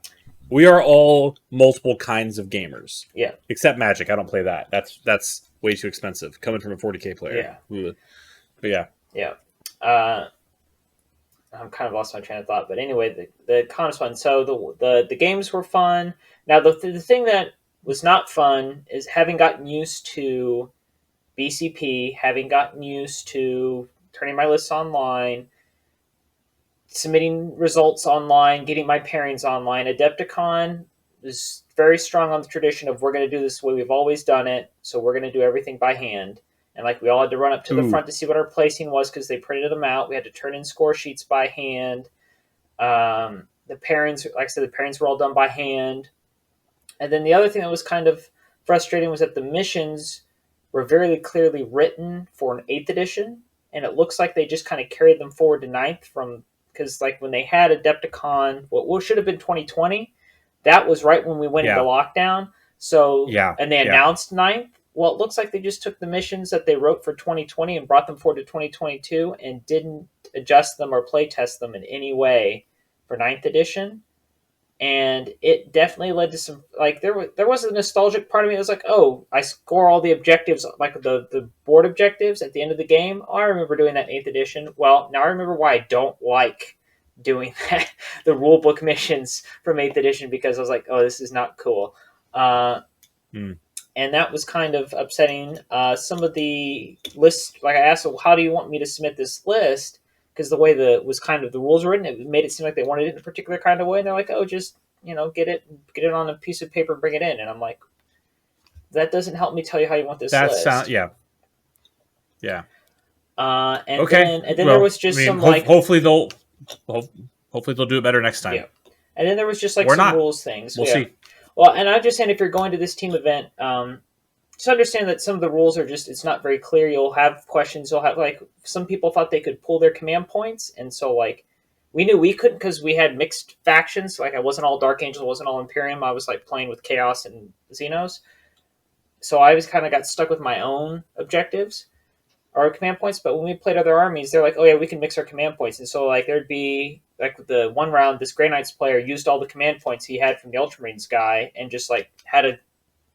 We are all multiple kinds of gamers, yeah, except Magic. I don't play that. That's way too expensive. Coming from a 40K player. yeah, Ugh. But yeah. yeah. Uh, I'm kind of lost my train of thought, but anyway, the con was fun. So the games were fun. Now the thing that was not fun is having gotten used to BCP, having gotten used to turning my lists online, submitting results online, getting my pairings online. Adepticon is very strong on the tradition of we're going to do this the way we've always done it, so we're going to do everything by hand. And like we all had to run up to the Ooh. front to see what our placing was because they printed them out. We had to turn in score sheets by hand. The pairings, like I said, the pairings were all done by hand. And then the other thing that was kind of frustrating was that the missions were very clearly written for an 8th edition, and it looks like they just kind of carried them forward to ninth from because like when they had Adepticon, what should have been 2020, that was right when we went into Yeah. lockdown. So Yeah. and they Yeah. announced ninth. Well, it looks like they just took the missions that they wrote for 2020 and brought them forward to 2022 and didn't adjust them or play test them in any way for ninth edition and it definitely led to some like there was a nostalgic part of me that was like, oh, I score all the objectives, like the board objectives at the end of the game. Oh, I remember doing that in 8th edition. Well, now I remember why I don't like doing that, the rule book missions from 8th edition, because I was like, oh, this is not cool. Hmm. And that was kind of upsetting. Some of the lists, like I asked, well, how do you want me to submit this list? Because the way the was kind of the rules were written, it made it seem like they wanted it in a particular kind of way. And they're like, oh, just get it on a piece of paper and bring it in. And I'm like, that doesn't help me tell you how you want this That sound list. yeah. And Okay. then there Well, was just I mean, some like hopefully hopefully they'll do it better next time. yeah, and then there was just like Or some not. rules things. We'll Yeah. see. Well, and I'm just saying, if you're going to this team event, just understand that some of the rules are just, it's not very clear. You'll have questions. You'll have, like, some people thought they could pull their command points, and so like we knew we couldn't because we had mixed factions. Like I wasn't all Dark Angel, wasn't all Imperium. I was like playing with Chaos and Xenos, so I was kind of got stuck with my own objectives or command points. But when we played other armies, they're like, oh yeah, we can mix our command points, and so like there'd be like the one round, this Grey Knights player used all the command points he had from the Ultramarines guy and just like had a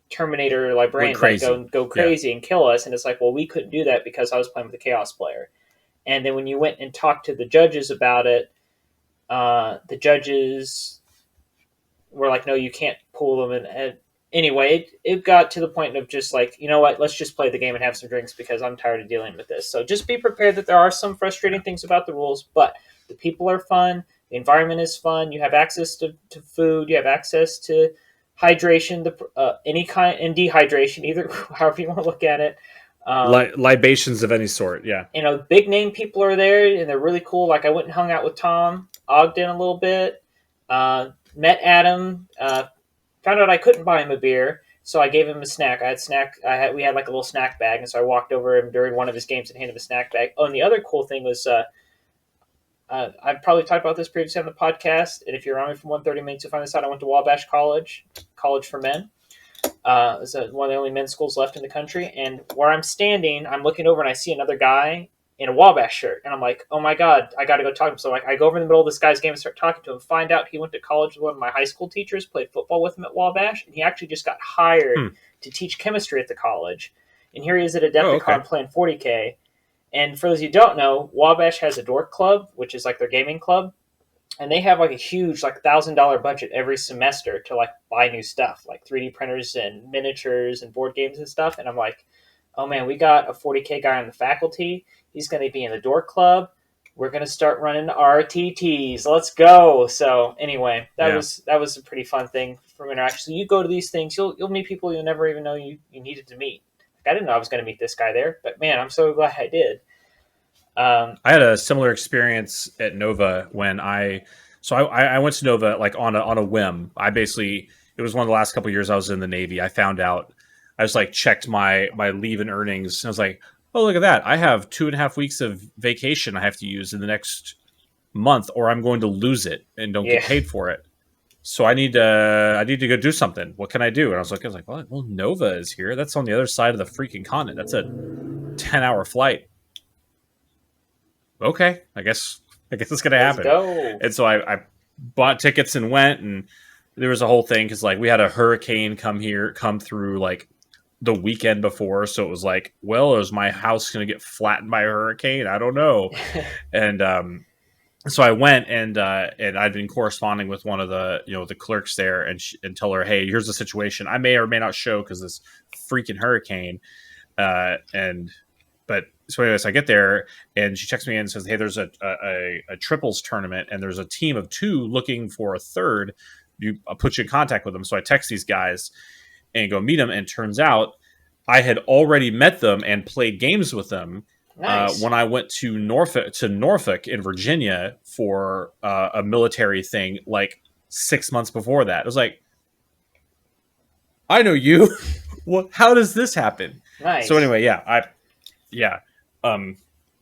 Terminator Went librarian that crazy. go Yeah. crazy and kill us. And it's like, well, we couldn't do that because I was playing with a Chaos player. And then when you went and talked to the judges about it, the judges were like, no, you can't pull them. And anyway, it got to the point of just like, you know what, let's just play the game and have some drinks because I'm tired of dealing with this. So just be prepared that there are some frustrating things about the rules, but the people are fun. The environment is fun. You have access to food. You have access to hydration, any kind, and dehydration, either however you want to look at it. Libations of any sort. Yeah. Big name people are there, and they're really cool. Like I went and hung out with Tom Ogden a little bit. Met Adam. Found out I couldn't buy him a beer, so I gave him a snack. We had like a little snack bag, and so I walked over him during one of his games and handed him a snack bag. Oh, and the other cool thing was, I've probably talked about this previously on the podcast, and if you're on me from 130 minutes, you'll find this out. I went to Wabash College for men. It's one of the only men's schools left in the country. And where I'm standing, I'm looking over and I see another guy in a Wabash shirt. And I'm like, oh my God, I got to go talk to him. So like, I go over in the middle of this guy's game and start talking to him, find out he went to college with one of my high school teachers, played football with him at Wabash. And he actually just got hired to teach chemistry at the college. And here he is at Adepticon playing 40K. And for those who don't know, Wabash has a dork club, which is like their gaming club. And they have like a huge like $1,000 budget every semester to like buy new stuff, like 3D printers and miniatures and board games and stuff. And I'm like, oh man, we got a 40K guy on the faculty. He's going to be in the dork club. We're going to start running RTTs. Let's go. So anyway, that was a pretty fun thing from interaction. So you go to these things, you'll meet people you'll never even know you needed to meet. Like, I didn't know I was going to meet this guy there, but man, I'm so glad I did. I had a similar experience at Nova when I went to Nova like on a whim. It was one of the last couple of years I was in the Navy. I found out, I just like checked my leave and earnings, and I was like, oh, look at that, I have 2.5 weeks of vacation I have to use in the next month, or I'm going to lose it and don't get paid for it. So I need to go do something. What can I do? And I was like, well, Nova is here. That's on the other side of the freaking continent. That's a 10-hour flight. Okay, I guess it's gonna happen. Go. And so I bought tickets and went, and there was a whole thing because like we had a hurricane come through like the weekend before, so it was like, well, is my house gonna get flattened by a hurricane? I don't know. And so I went, and I'd been corresponding with one of the the clerks there, and tell her, hey, here's the situation. I may or may not show because this freaking hurricane, but so anyways, I get there and she checks me in and says, hey, there's a triples tournament and there's a team of 2 looking for a third. I'll put you in contact with them. So I text these guys and go meet them. And it turns out I had already met them and played games with them. Nice. When I went to Norfolk in Virginia for a military thing like 6 months before that. I was like, I know you. Well, how does this happen? Nice. So anyway,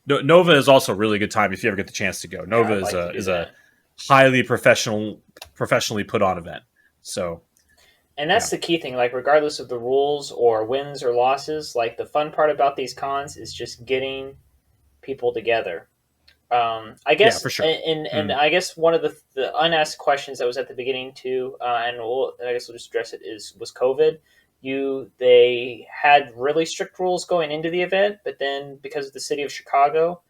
Nova is also a really good time if you ever get the chance to go. Nova is a highly professionally put on event. So, and that's the key thing. Like, regardless of the rules or wins or losses, like the fun part about these cons is just getting people together. I Yeah, guess, for sure. and I guess one of the unasked questions that was at the beginning too, and I guess we'll just address it was COVID. They had really strict rules going into the event, but then because of the city of Chicago,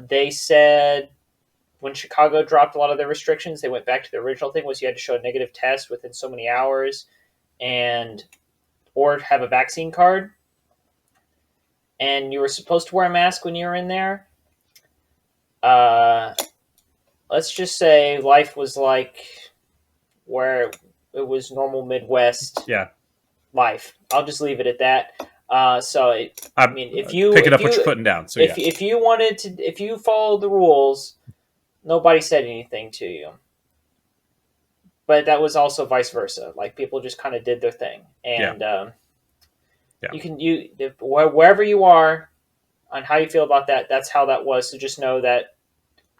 they said when Chicago dropped a lot of their restrictions, they went back to the original thing was you had to show a negative test within so many hours, and or have a vaccine card, and you were supposed to wear a mask when you were in there. Uh, let's just say life was like where it was normal Midwest Yeah, life. I'll just leave it at that. I I'm mean, if picking up what you're putting down. So yeah, you wanted to, if you followed the rules, nobody said anything to you. But that was also vice versa. Like people just kind of did their thing, yeah, and yeah. wherever you are on how you feel about that, that's how that was. So just know that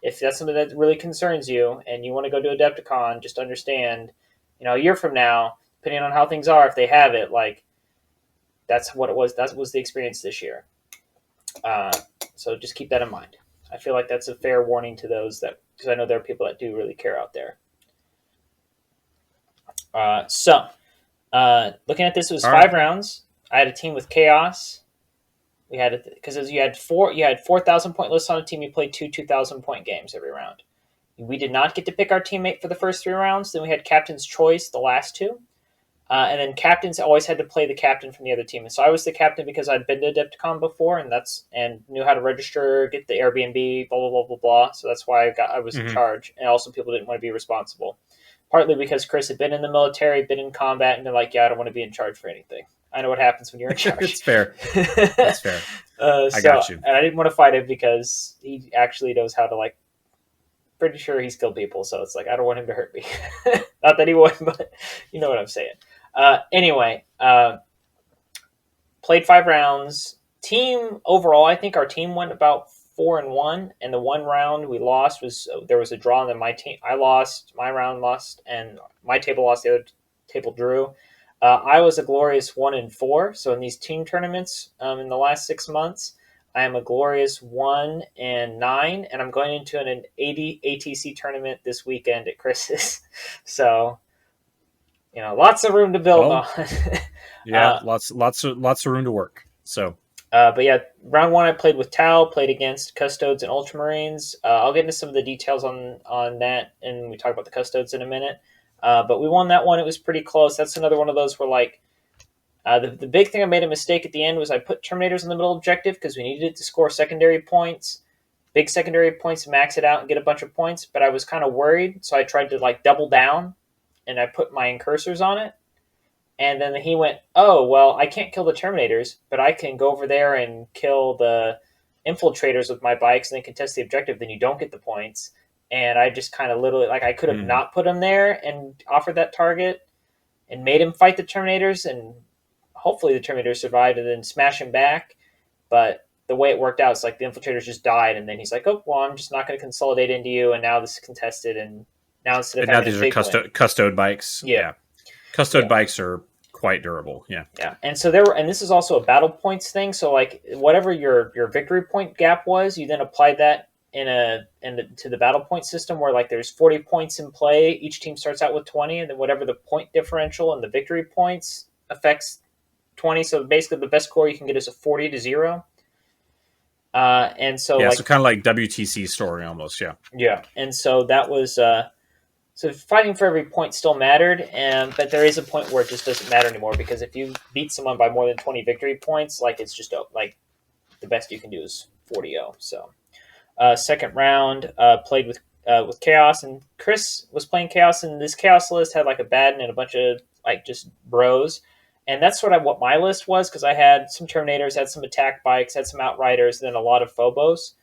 if that's something that really concerns you and you want to go to Adepticon, just understand, a year from now, depending on how things are, if they have it, like that's what it was. That was the experience this year. Uh, so just keep that in mind. I feel like that's a fair warning to those because I know there are people that do really care out there. Looking at this, it was All right. 5 rounds. I had a team with Chaos. We had because you had 4,000 point lists on a team. You played 2,000 point games every round. We did not get to pick our teammate for the first 3 rounds. Then we had captain's choice the last two. And then captains always had to play the captain from the other team. And so I was the captain because I'd been to Adepticon before and knew how to register, get the Airbnb, blah blah blah blah blah. So that's why I was in charge. And also people didn't want to be responsible. Partly because Chris had been in the military, been in combat, and they're like, yeah, I don't want to be in charge for anything. I know what happens when you're in charge. It's fair. That's fair. I got you. And I didn't want to fight him because he actually knows how to pretty sure he's killed people, so it's like I don't want him to hurt me. Not that he would, but you know what I'm saying. Anyway, played 5 rounds. Team overall, I think our team went about 4-1, and the one round we lost was there was a draw, and then I lost, my round lost, and my table lost, the other table drew. I was a glorious 1-4. So in these team tournaments in the last 6 months, I am a glorious 1-9, and I'm going into an 80 ATC tournament this weekend at Chris's. So, lots of room to build on. Yeah, lots of room to work. So, but yeah, round 1 I played with Tal, played against Custodes and Ultramarines. I'll get into some of the details on that, and we talk about the Custodes in a minute. But we won that one. It was pretty close. That's another one of those where the big thing I made a mistake at the end was I put Terminators in the middle objective because we needed it to score secondary points, big secondary points, max it out and get a bunch of points. But I was kind of worried, so I tried to double down, and I put my incursors on it. And then he went, oh, well, I can't kill the Terminators, but I can go over there and kill the Infiltrators with my bikes and then contest the objective. Then you don't get the points. And I just kind of literally, I could have not put him there and offered that target and made him fight the Terminators, and hopefully the Terminators survived and then smash him back. But the way it worked out, it's like the Infiltrators just died, and then he's like, oh, well, I'm just not going to consolidate into you, and now this is contested, and now instead of having these are custode bikes. Yeah. Custode bikes are quite durable. Yeah. Yeah. And so and this is also a battle points thing. So whatever your victory point gap was, you then applied that to the battle point system where there's 40 points in play. Each team starts out with 20, and then whatever the point differential and the victory points affects 20. So basically the best score you can get is a 40-0. And so so kind of like WTC story almost. Yeah. Yeah. And so that was, so fighting for every point still mattered, but there is a point where it just doesn't matter anymore because if you beat someone by more than 20 victory points, it's just the best you can do is 40-0. So second round played with Chaos, and Chris was playing Chaos, and this Chaos list had a Baden and a bunch of just bros, and that's sort of what my list was because I had some Terminators, had some attack bikes, had some Outriders, and then a lot of Phobos,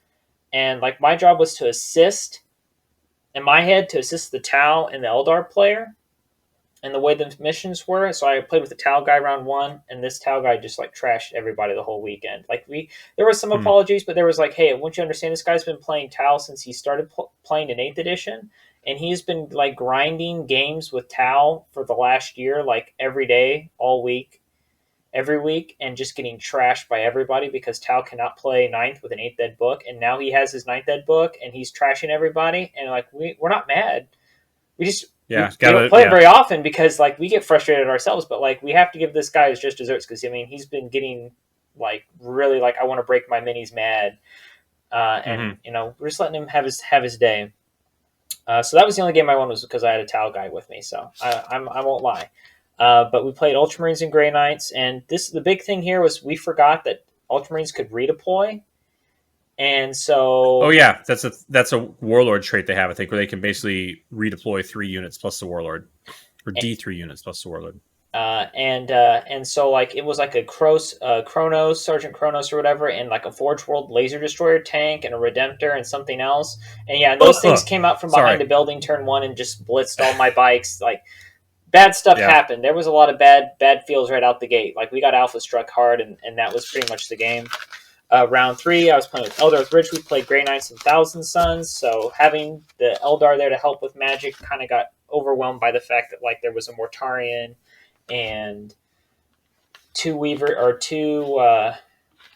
and my job was to assist. In my head, to assist the Tal and the Eldar player and the way the missions were. So I played with the Tal guy round 1, and this Tal guy just trashed everybody the whole weekend. There was some apologies, but there was hey, won't you understand, this guy's been playing Tal since he started playing in 8th edition, and he's been grinding games with Tal for the last year, every day, all week. every week and just getting trashed by everybody because Tal cannot play ninth with an 8th ed book, and now he has his 9th ed book and he's trashing everybody. And like we're not mad. We don't play it very often because like we get frustrated ourselves, but like we have to give this guy his just desserts because I mean he's been getting like really like I want to break my minis mad, and you know we're just letting him have his day. So that was the only game I won was because I had a Tal guy with me, so I won't lie. But we played Ultramarines and Grey Knights, and the big thing here was we forgot that Ultramarines could redeploy. And so, that's a warlord trait they have, I think, where they can basically redeploy 3 units plus the warlord, or D3 units plus the warlord. And so like it was like a Kronos, Sergeant Kronos or whatever, and like a Forge World laser destroyer tank and a Redemptor and something else. And yeah, and those things came out from behind a building turn 1 and just blitzed all my bikes. Like bad stuff happened. There was a lot of bad feels right out the gate. Like we got alpha struck hard, and that was pretty much the game. Round 3, I was playing with Eldar with Rich. We played Grey Knights and Thousand Suns. So having the Eldar there to help with magic kind of got overwhelmed by the fact that like there was a Mortarion and 2 Weaver or 2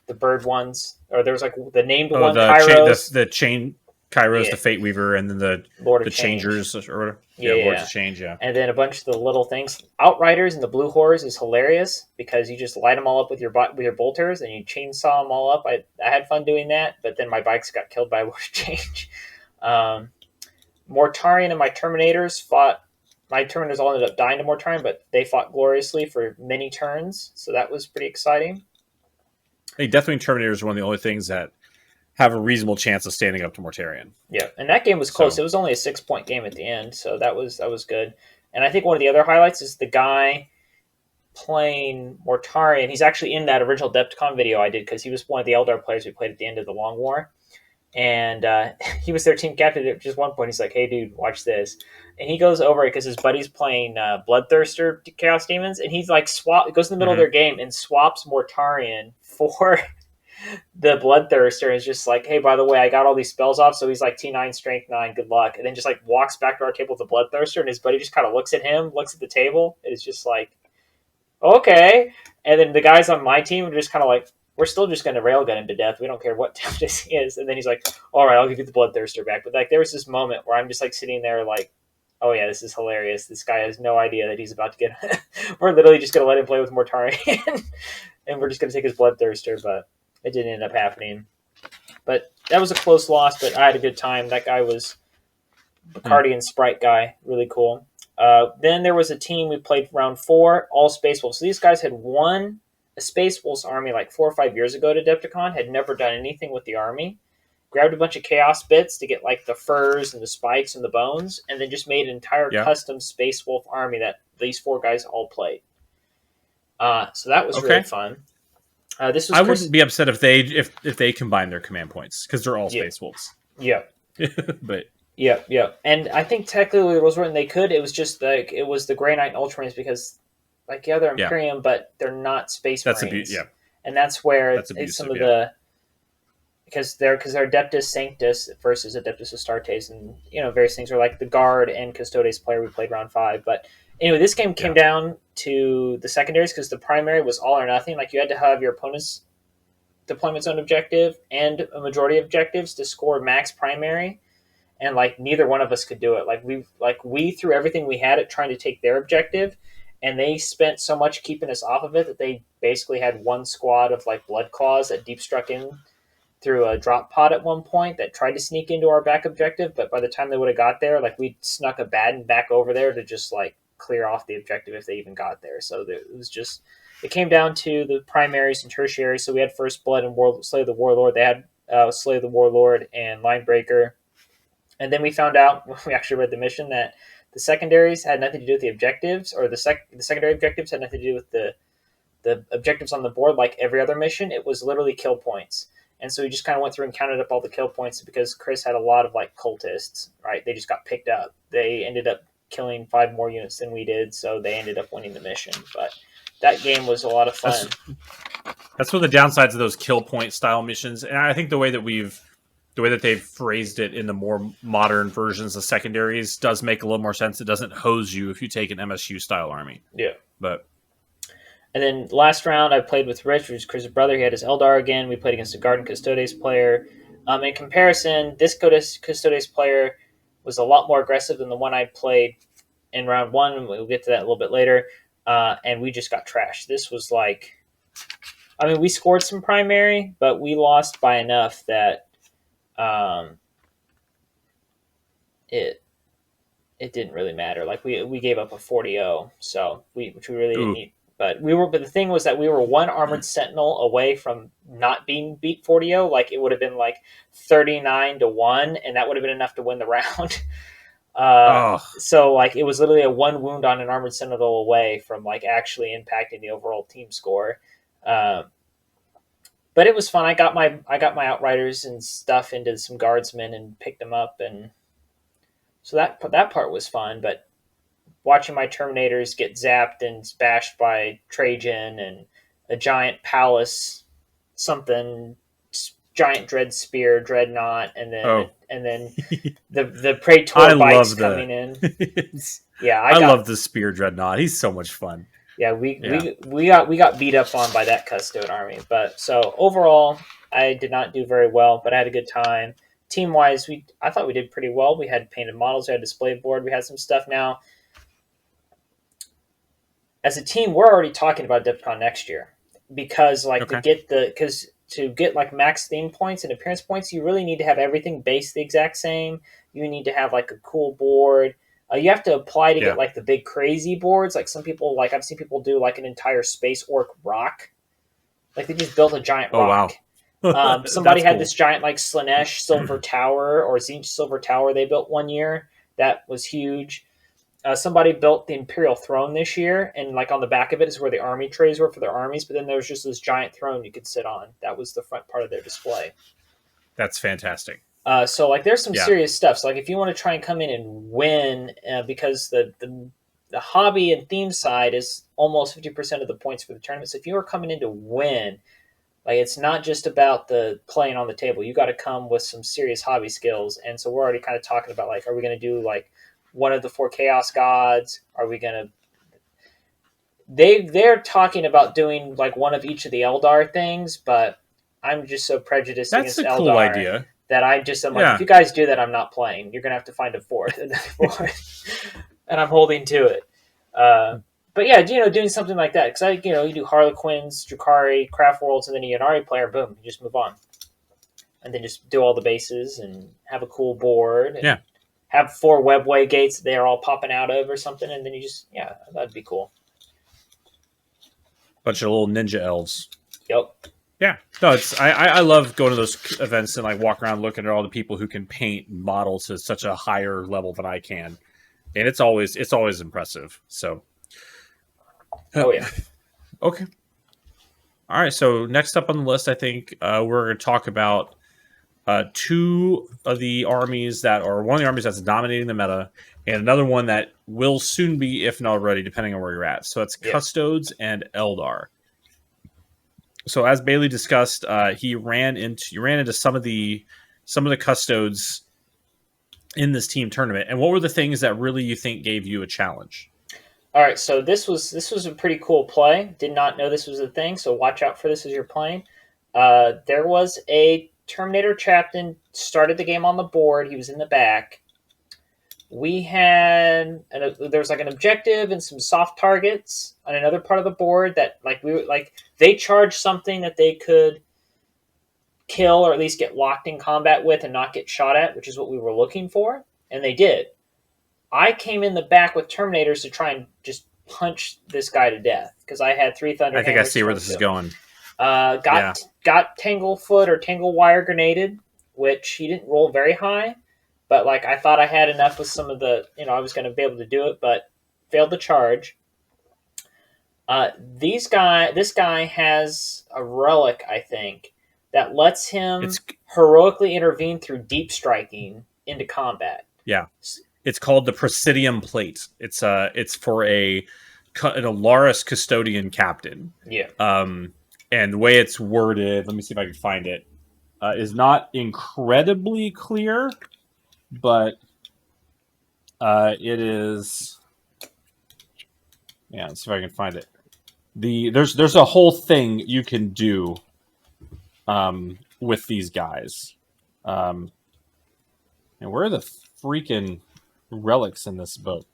the bird ones, or there was like the named one Kairos, the chain Kairos, the Fate Weaver, and then the Changers or Lords of Change, and then a bunch of the little things. Outriders and the Blue Horrors is hilarious because you just light them all up with your bolters and you chainsaw them all up. I had fun doing that, but then my bikes got killed by Lord of Change. Mortarion and my Terminators fought. My Terminators all ended up dying to Mortarion, but they fought gloriously for many turns, so that was pretty exciting. Hey, Deathwing Terminators are one of the only things that have a reasonable chance of standing up to Mortarion. Yeah, and that game was close. It was only a 6-point game at the end, so that was good. And I think one of the other highlights is the guy playing Mortarion. He's actually in that original Adepticon video I did because he was one of the Eldar players we played at the end of the Long War. And he was their team captain at just one point. He's like, hey, dude, watch this. And he goes over it because his buddy's playing Bloodthirster Chaos Demons. And he's like, goes in the middle of their game and swaps Mortarion for the Bloodthirster. Is just like, hey, by the way, I got all these spells off. So he's like T9, Strength 9, good luck. And then just like walks back to our table with the Bloodthirster. And his buddy just kind of looks at him, looks at the table. And it's just like, okay. And then the guys on my team are just kind of like, we're still just going to railgun him to death. We don't care what this is. And then he's like, all right, I'll give you the Bloodthirster back. But like, there was this moment where I'm just like sitting there like, oh yeah, this is hilarious. This guy has no idea that he's about to get... We're literally just going to let him play with Mortarion. And we're just going to take his Bloodthirster, but it didn't end up happening. But that was a close loss, but I had a good time. That guy was Bacardi and Sprite guy. Really cool. Then there was a team we played round 4, all Space Wolves. So these guys had won a Space Wolves army like 4 or 5 years ago to Adepticon, had never done anything with the army, grabbed a bunch of chaos bits to get like the furs and the spikes and the bones, and then just made an entire custom Space Wolf army that these 4 guys all played. So that was really fun. This was wouldn't be upset if they combine their command points because they're all Space Wolves. Yeah. But yeah. And I think technically it was written they could. It was just like it was the Grey Knight and Ultramarines because like they're Imperium, but they're not Space Marines. And that's where some of the because they're Adeptus Sanctus versus Adeptus Astartes, and various things are like the Guard and Custodes player we played round 5. But anyway, this game came down to the secondaries because the primary was all or nothing. Like you had to have your opponent's deployment zone objective and a majority of objectives to score max primary, and like neither one of us could do it. We threw everything we had at trying to take their objective. And they spent so much keeping us off of it that they basically had one squad of like Blood Claws that deep struck in through a drop pod at one point that tried to sneak into our back objective. But by the time they would have got there, like we snuck a Baden back over there to just like clear off the objective if they even got there. So it came down to the primaries and tertiaries. So we had First Blood and Slay the Warlord. They had Slay the Warlord and Linebreaker. And then we found out when we actually read the mission that the secondaries had nothing to do with the objectives, or the secondary objectives had nothing to do with the objectives on the board like every other mission. It was literally kill points. And so we just kind of went through and counted up all the kill points because Chris had a lot of like cultists, right? They just got picked up. They ended up killing 5 more units than we did, so they ended up winning the mission. But that game was a lot of fun. That's one of the downsides of those kill point style missions. And I think the way that they've phrased it in the more modern versions of secondaries does make a little more sense. It doesn't hose you if you take an MSU style army. Yeah. And And then last round, I played with Rich, which is Chris's brother. He had his Eldar again. We played against a Garden Custodes player. In comparison, this Custodes player was a lot more aggressive than the one I played in round one. We'll get to that a little bit later. And we just got trashed. This was like, I mean, we scored some primary, but we lost by enough that it didn't really matter. Like we gave up a 40-0, so which we really didn't need. But the thing was that we were one armored sentinel away from not being beat 40-0. Like it would have been like 39-1, and that would have been enough to win the round. So like it was literally a one wound on an armored sentinel away from like actually impacting the overall team score. But it was fun. I got my outriders and stuff into some guardsmen and picked them up, and so that part was fun. But watching my Terminators get zapped and bashed by Trajan and a giant palace, something giant dread spear dreadnought, and then the Praetor bikes coming in. Yeah, I love the spear dreadnought. He's so much fun. Yeah, we got beat up on by that Custode army. But so overall, I did not do very well, but I had a good time. Team wise, I thought we did pretty well. We had painted models, we had a display board, we had some stuff now. As a team, we're already talking about Adepticon next year because to get like max theme points and appearance points, you really need to have everything based the exact same. You need to have like a cool board. You have to apply to get like the big crazy boards. Like some people, like I've seen people do like an entire Space Orc rock. Like they just built a giant rock. Wow. Somebody had this giant like Slanesh Silver Tower or Zinch Silver Tower they built one year. That was huge. Somebody built the Imperial Throne this year, and like on the back of it is where the army trays were for their armies, but then there was just this giant throne you could sit on. That was the front part of their display. That's fantastic. So like there's some serious stuff. So like if you want to try and come in and win, because the hobby and theme side is almost 50% of the points for the tournament. So if you are coming in to win, like it's not just about the playing on the table. You got to come with some serious hobby skills. And so we're already kind of talking about like, are we going to do like one of the 4 Chaos Gods? Are we going to... They're talking about doing like one of each of the Eldar things, but I'm just so prejudiced against Eldar. That's a cool idea. That I just am like, if you guys do that, I'm not playing. You're going to have to find a fourth. And I'm holding to it. But yeah, doing something like that. Because, you do Harlequins, Drukhari, Craft Worlds, and then a Yannari player, boom, you just move on. And then just do all the bases and have a cool board. And have 4 webway gates they're all popping out of or something. And then you just, that'd be cool. Bunch of little ninja elves. Yep. Yeah, no, I love going to those events and like walk around looking at all the people who can paint models to such a higher level than I can, and it's always impressive. So, oh yeah, okay, all right. So next up on the list, I think we're going to talk about 2 of the armies one of the armies that's dominating the meta, and another one that will soon be, if not already, depending on where you're at. So it's Custodes and Eldar. So as Bailey discussed, you ran into some of the Custodes in this team tournament. And what were the things that really you think gave you a challenge? All right, so this was a pretty cool play. Did not know this was a thing, so watch out for this as you're playing. There was a Terminator Captain started the game on the board. He was in the back. We had there was like an objective and some soft targets on another part of the board that they charged something that they could kill or at least get locked in combat with and not get shot at, which is what we were looking for, and they did. I came in the back with Terminators to try and just punch this guy to death because I had 3 Thunder. I think I see where this is going. Got Tanglefoot or Tangle Wire grenaded, which he didn't roll very high. But like I thought I had enough with some of the, I was going to be able to do it, but failed to charge. This guy has a relic, I think, that lets him heroically intervene through deep striking into combat. Yeah, it's called the Presidium Plate. It's for an Alaris Custodian Captain. Yeah. And the way it's worded, let me see if I can find it, is not incredibly clear. But it is... Yeah, let's see if I can find it. there's a whole thing you can do with these guys. And where are the freaking relics in this book?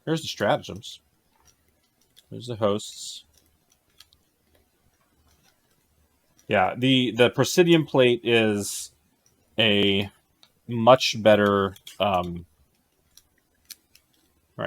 Here's the stratagems. There's the hosts. Yeah, the Presidium Plate is a much better. Right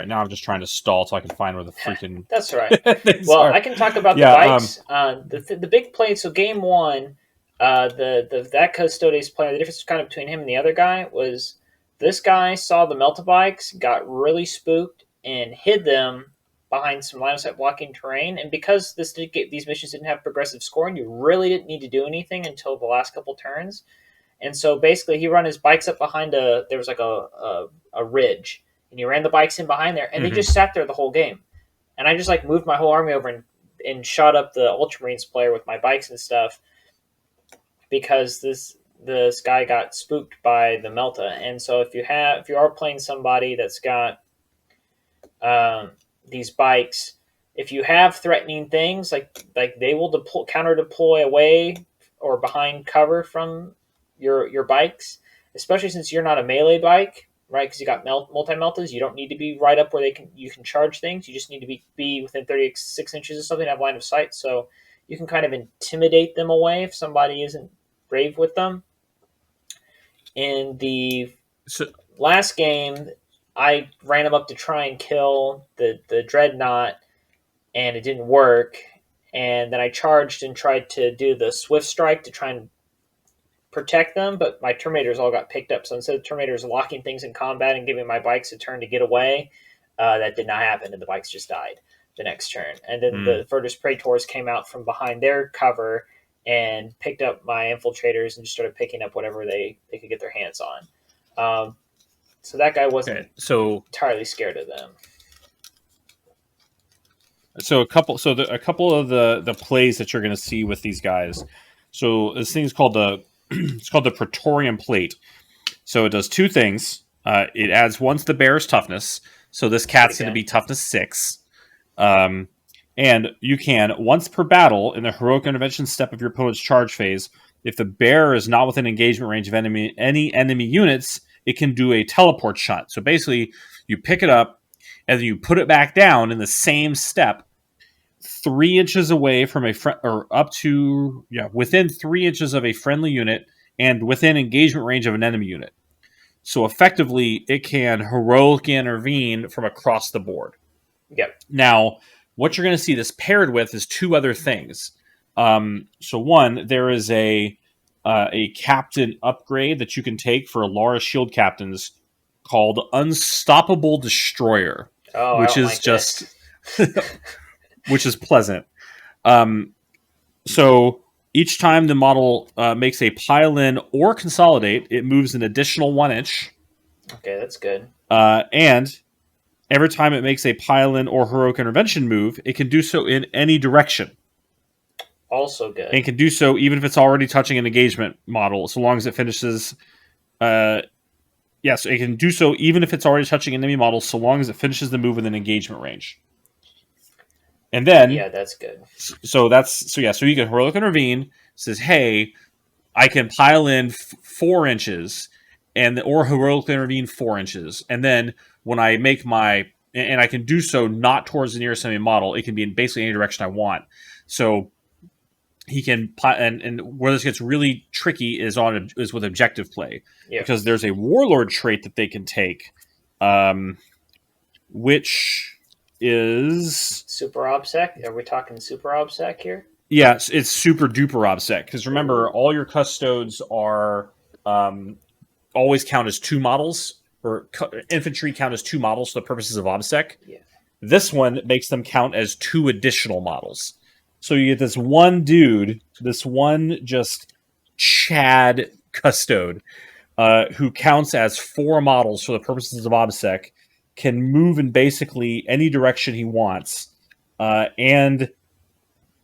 now, I'm just trying to stall so I can find where the freaking That's right. things Well, are. I can talk about Yeah, the bikes. The big plate. So game one, that Custodes player. The difference kind of between him and the other guy was this guy saw the Melta bikes, got really spooked, and hid them behind some line of sight blocking terrain. And because these missions didn't have progressive scoring, you really didn't need to do anything until the last couple turns. And so basically, he run his bikes up behind there was like a ridge, and he ran the bikes in behind there, and they just sat there the whole game. And I just like moved my whole army over and shot up the Ultramarines player with my bikes and stuff because this guy got spooked by the Melta. And so if you are playing somebody that's got these bikes, if you have threatening things like they will counter deploy away or behind cover from your bikes, especially since you're not a melee bike, right? Because you got multi-meltas, you don't need to be right up where you can charge things. You just need to be within 36 inches of something, have line of sight, so you can kind of intimidate them away if somebody isn't brave with them. In the last game, I ran them up to try and kill the dreadnought, and it didn't work. And then I charged and tried to do the swift strike to try and protect them, but my Terminators all got picked up. So instead of Terminators locking things in combat and giving my bikes a turn to get away, that did not happen, and the bikes just died the next turn. And then the Virtus Praetors came out from behind their cover and picked up my infiltrators and just started picking up whatever they could get their hands on. So that guy wasn't entirely scared of them. So a couple of the plays that you're going to see with these guys. So this thing is called it's called the Praetorium Plate. So it does two things. It adds once the bear's toughness. So this cat's going to be toughness 6. And you can, once per battle, in the heroic intervention step of your opponent's charge phase, if the bear is not within engagement range of any enemy units, it can do a teleport shot. So basically, you pick it up, and then you put it back down in the same step, 3 inches away from within 3 inches of a friendly unit and within engagement range of an enemy unit. So effectively, it can heroically intervene from across the board. Yep. Now, what you're going to see this paired with is 2 other things. So one, there is a captain upgrade that you can take for Alara shield captains called Unstoppable Destroyer, which is just which is pleasant. So each time the model makes a pile-in or consolidate, it moves an additional 1 inch. Okay, that's good. And every time it makes a pile-in or heroic intervention move, it can do so in any direction. Also good. And it can do so even if it's already touching an engagement model, so long as it finishes... so it can do so even if it's already touching an enemy model, so long as it finishes the move within engagement range. And then... Yeah, that's good. So you can heroic intervene, says, hey, I can pile in 4 inches, or heroic intervene 4 inches. And then when I make and I can do so not towards the nearest enemy model, it can be in basically any direction I want. So he can, and where this gets really tricky is with objective play. Yep. Because there's a warlord trait that they can take, which is super obsec. Are we talking super obsec here? Yeah, it's super duper obsec. Because remember, all your custodes are always count as 2 models, or infantry count as 2 models for the purposes of obsec. Yeah. This one makes them count as 2 additional models. So you get this one dude, this one just Chad custode, who counts as 4 models for the purposes of obsec, can move in basically any direction he wants, and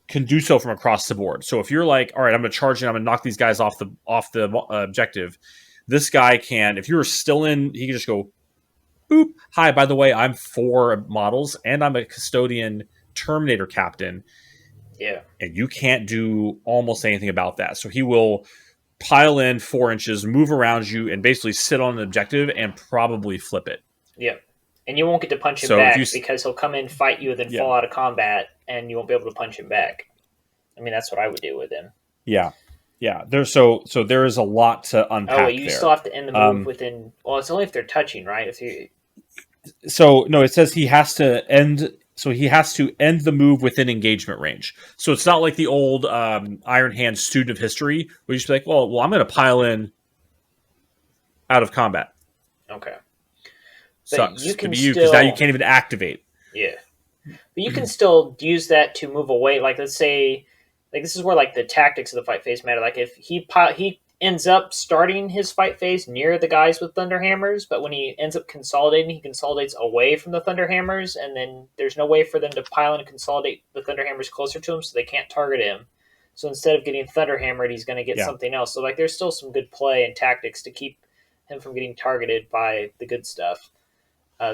can do so from across the board. So if you're like, all right, I'm going to charge and I'm going to knock these guys off the objective, this guy can, if you're still in, he can just go, boop, hi, by the way, I'm 4 models, and I'm a custodian Terminator Captain, Yeah. and you can't do almost anything about that. So he will pile in 4 inches, move around you, and basically sit on an objective and probably flip it. Yeah. And you won't get to punch him So if you, back because he'll come in, fight you, and then yeah, fall out of combat, and you won't be able to punch him back. I mean, that's what I would do with him. yeah, yeah. There's so there is a lot to Oh, unpack you there. still have to end the move within. Well, it's only if they're touching, right? If you. So no, it says he has to end. So he has to end the move within engagement range. So it's not like the old Iron Hand student of history where you just be like, well, I'm going to pile in out of combat. Okay. But Sucks you to can be still. you because now you can't even activate. Yeah. But you can still use that to move away. Like, let's say, like this is where like the tactics of the fight phase matter. Like if he ends up starting his fight phase near the guys with thunderhammers, but when he ends up consolidating, he consolidates away from the thunderhammers, and then there's no way for them to pile and consolidate the thunderhammers closer to him, so they can't target him. So instead of getting thunderhammered, he's going to get something else. So like, there's still some good play and tactics to keep him from getting targeted by the good stuff. I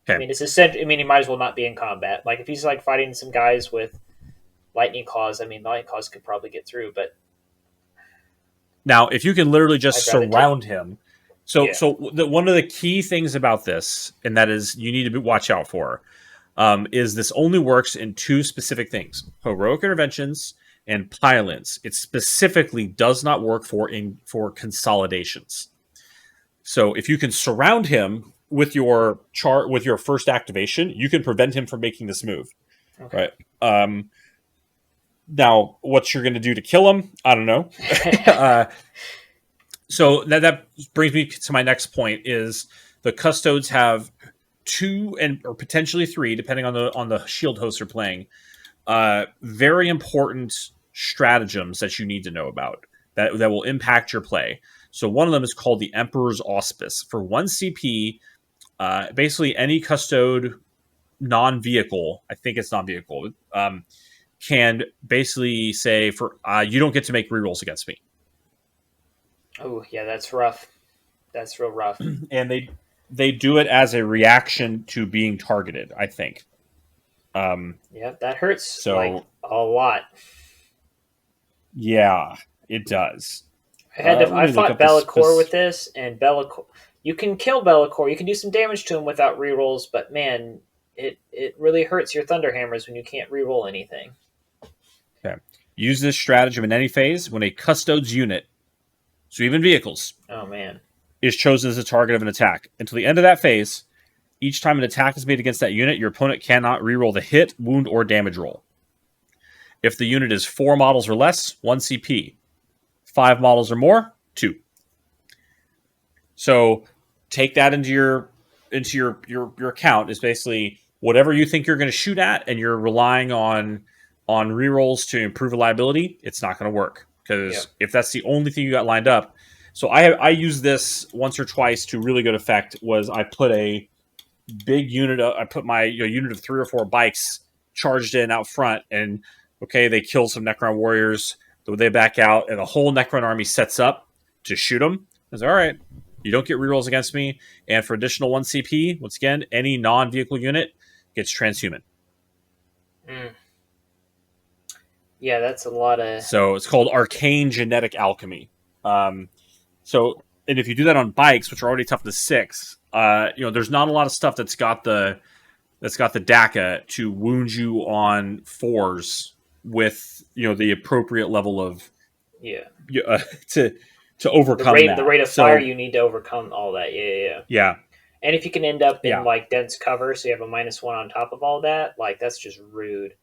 mean, it's essential. I mean, he might as well not be in combat. Like if he's like fighting some guys with lightning claws, I mean, lightning claws could probably get through. But now, if you can literally just surround him, so one of the key things about this, and that is you need to watch out for, is this only works in 2 specific things: heroic interventions and pile-ins. It specifically does not work for consolidations. So if you can surround him with your first activation, you can prevent him from making this move. Okay. Right. Now, what you're going to do to kill him, I don't know. So that brings me to my next point: is the Custodes have 2 or potentially 3, depending on the shield hosts you're playing. Very important stratagems that you need to know about that will impact your play. So one of them is called the Emperor's Auspice. For 1 CP, basically any custode non-vehicle, I think it's non-vehicle, can basically say for you don't get to make rerolls against me. Oh yeah, that's rough. That's real rough. And they do it as a reaction to being targeted, I think. Yeah, that hurts like a lot. Yeah, it does. I fought Be'lakor with this, and Be'lakor. You can kill Be'lakor. You can do some damage to him without rerolls, but man, it really hurts your thunderhammers when you can't reroll anything. Okay. Use this stratagem in any phase when a Custodes unit, so even vehicles, is chosen as a target of an attack. Until the end of that phase, each time an attack is made against that unit, your opponent cannot reroll the hit, wound, or damage roll. If the unit is 4 models or less, 1 CP. 5 models or more, 2. So take that into your account. Is basically whatever you think you're going to shoot at, and you're relying on rerolls to improve reliability. It's not going to work because if that's the only thing you got lined up. So I used this once or twice to really good effect. Was I put a big unit? I put my unit of 3 or 4 bikes charged in out front, and they kill some Necron warriors. So they back out, and the whole Necron army sets up to shoot them. I was all right. You don't get rerolls against me, and for additional 1 CP, once again, any non-vehicle unit gets transhuman. Yeah, that's a lot of. So it's called Arcane Genetic Alchemy. And if you do that on bikes, which are already tough to 6, there's not a lot of stuff that's got the DACA to wound you on 4s with the appropriate level of to overcome the rate of fire you need to overcome all that. Yeah. And if you can end up in like dense cover, so you have a -1 on top of all that, like that's just rude.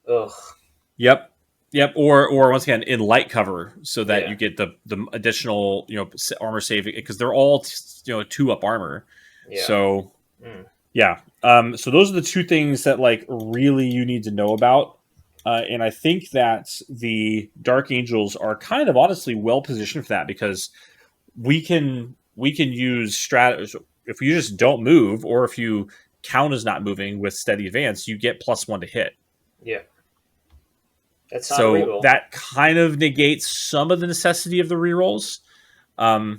Ugh. Yep. Or once again in light cover, so that you get the additional armor saving, because they're all 2-up armor. Yeah. So so those are the 2 things that like really you need to know about. And I think that the Dark Angels are kind of honestly well positioned for that, because we can use strategies. If you just don't move, or if you count as not moving with steady advance, you get +1 to hit. Yeah. That's not reroll. That kind of negates some of the necessity of the rerolls. So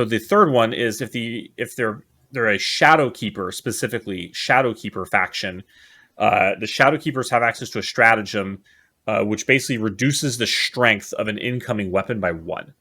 the third one is if they're a Shadow Keeper, specifically Shadow Keeper faction. The Shadow Keepers have access to a stratagem which basically reduces the strength of an incoming weapon by 1.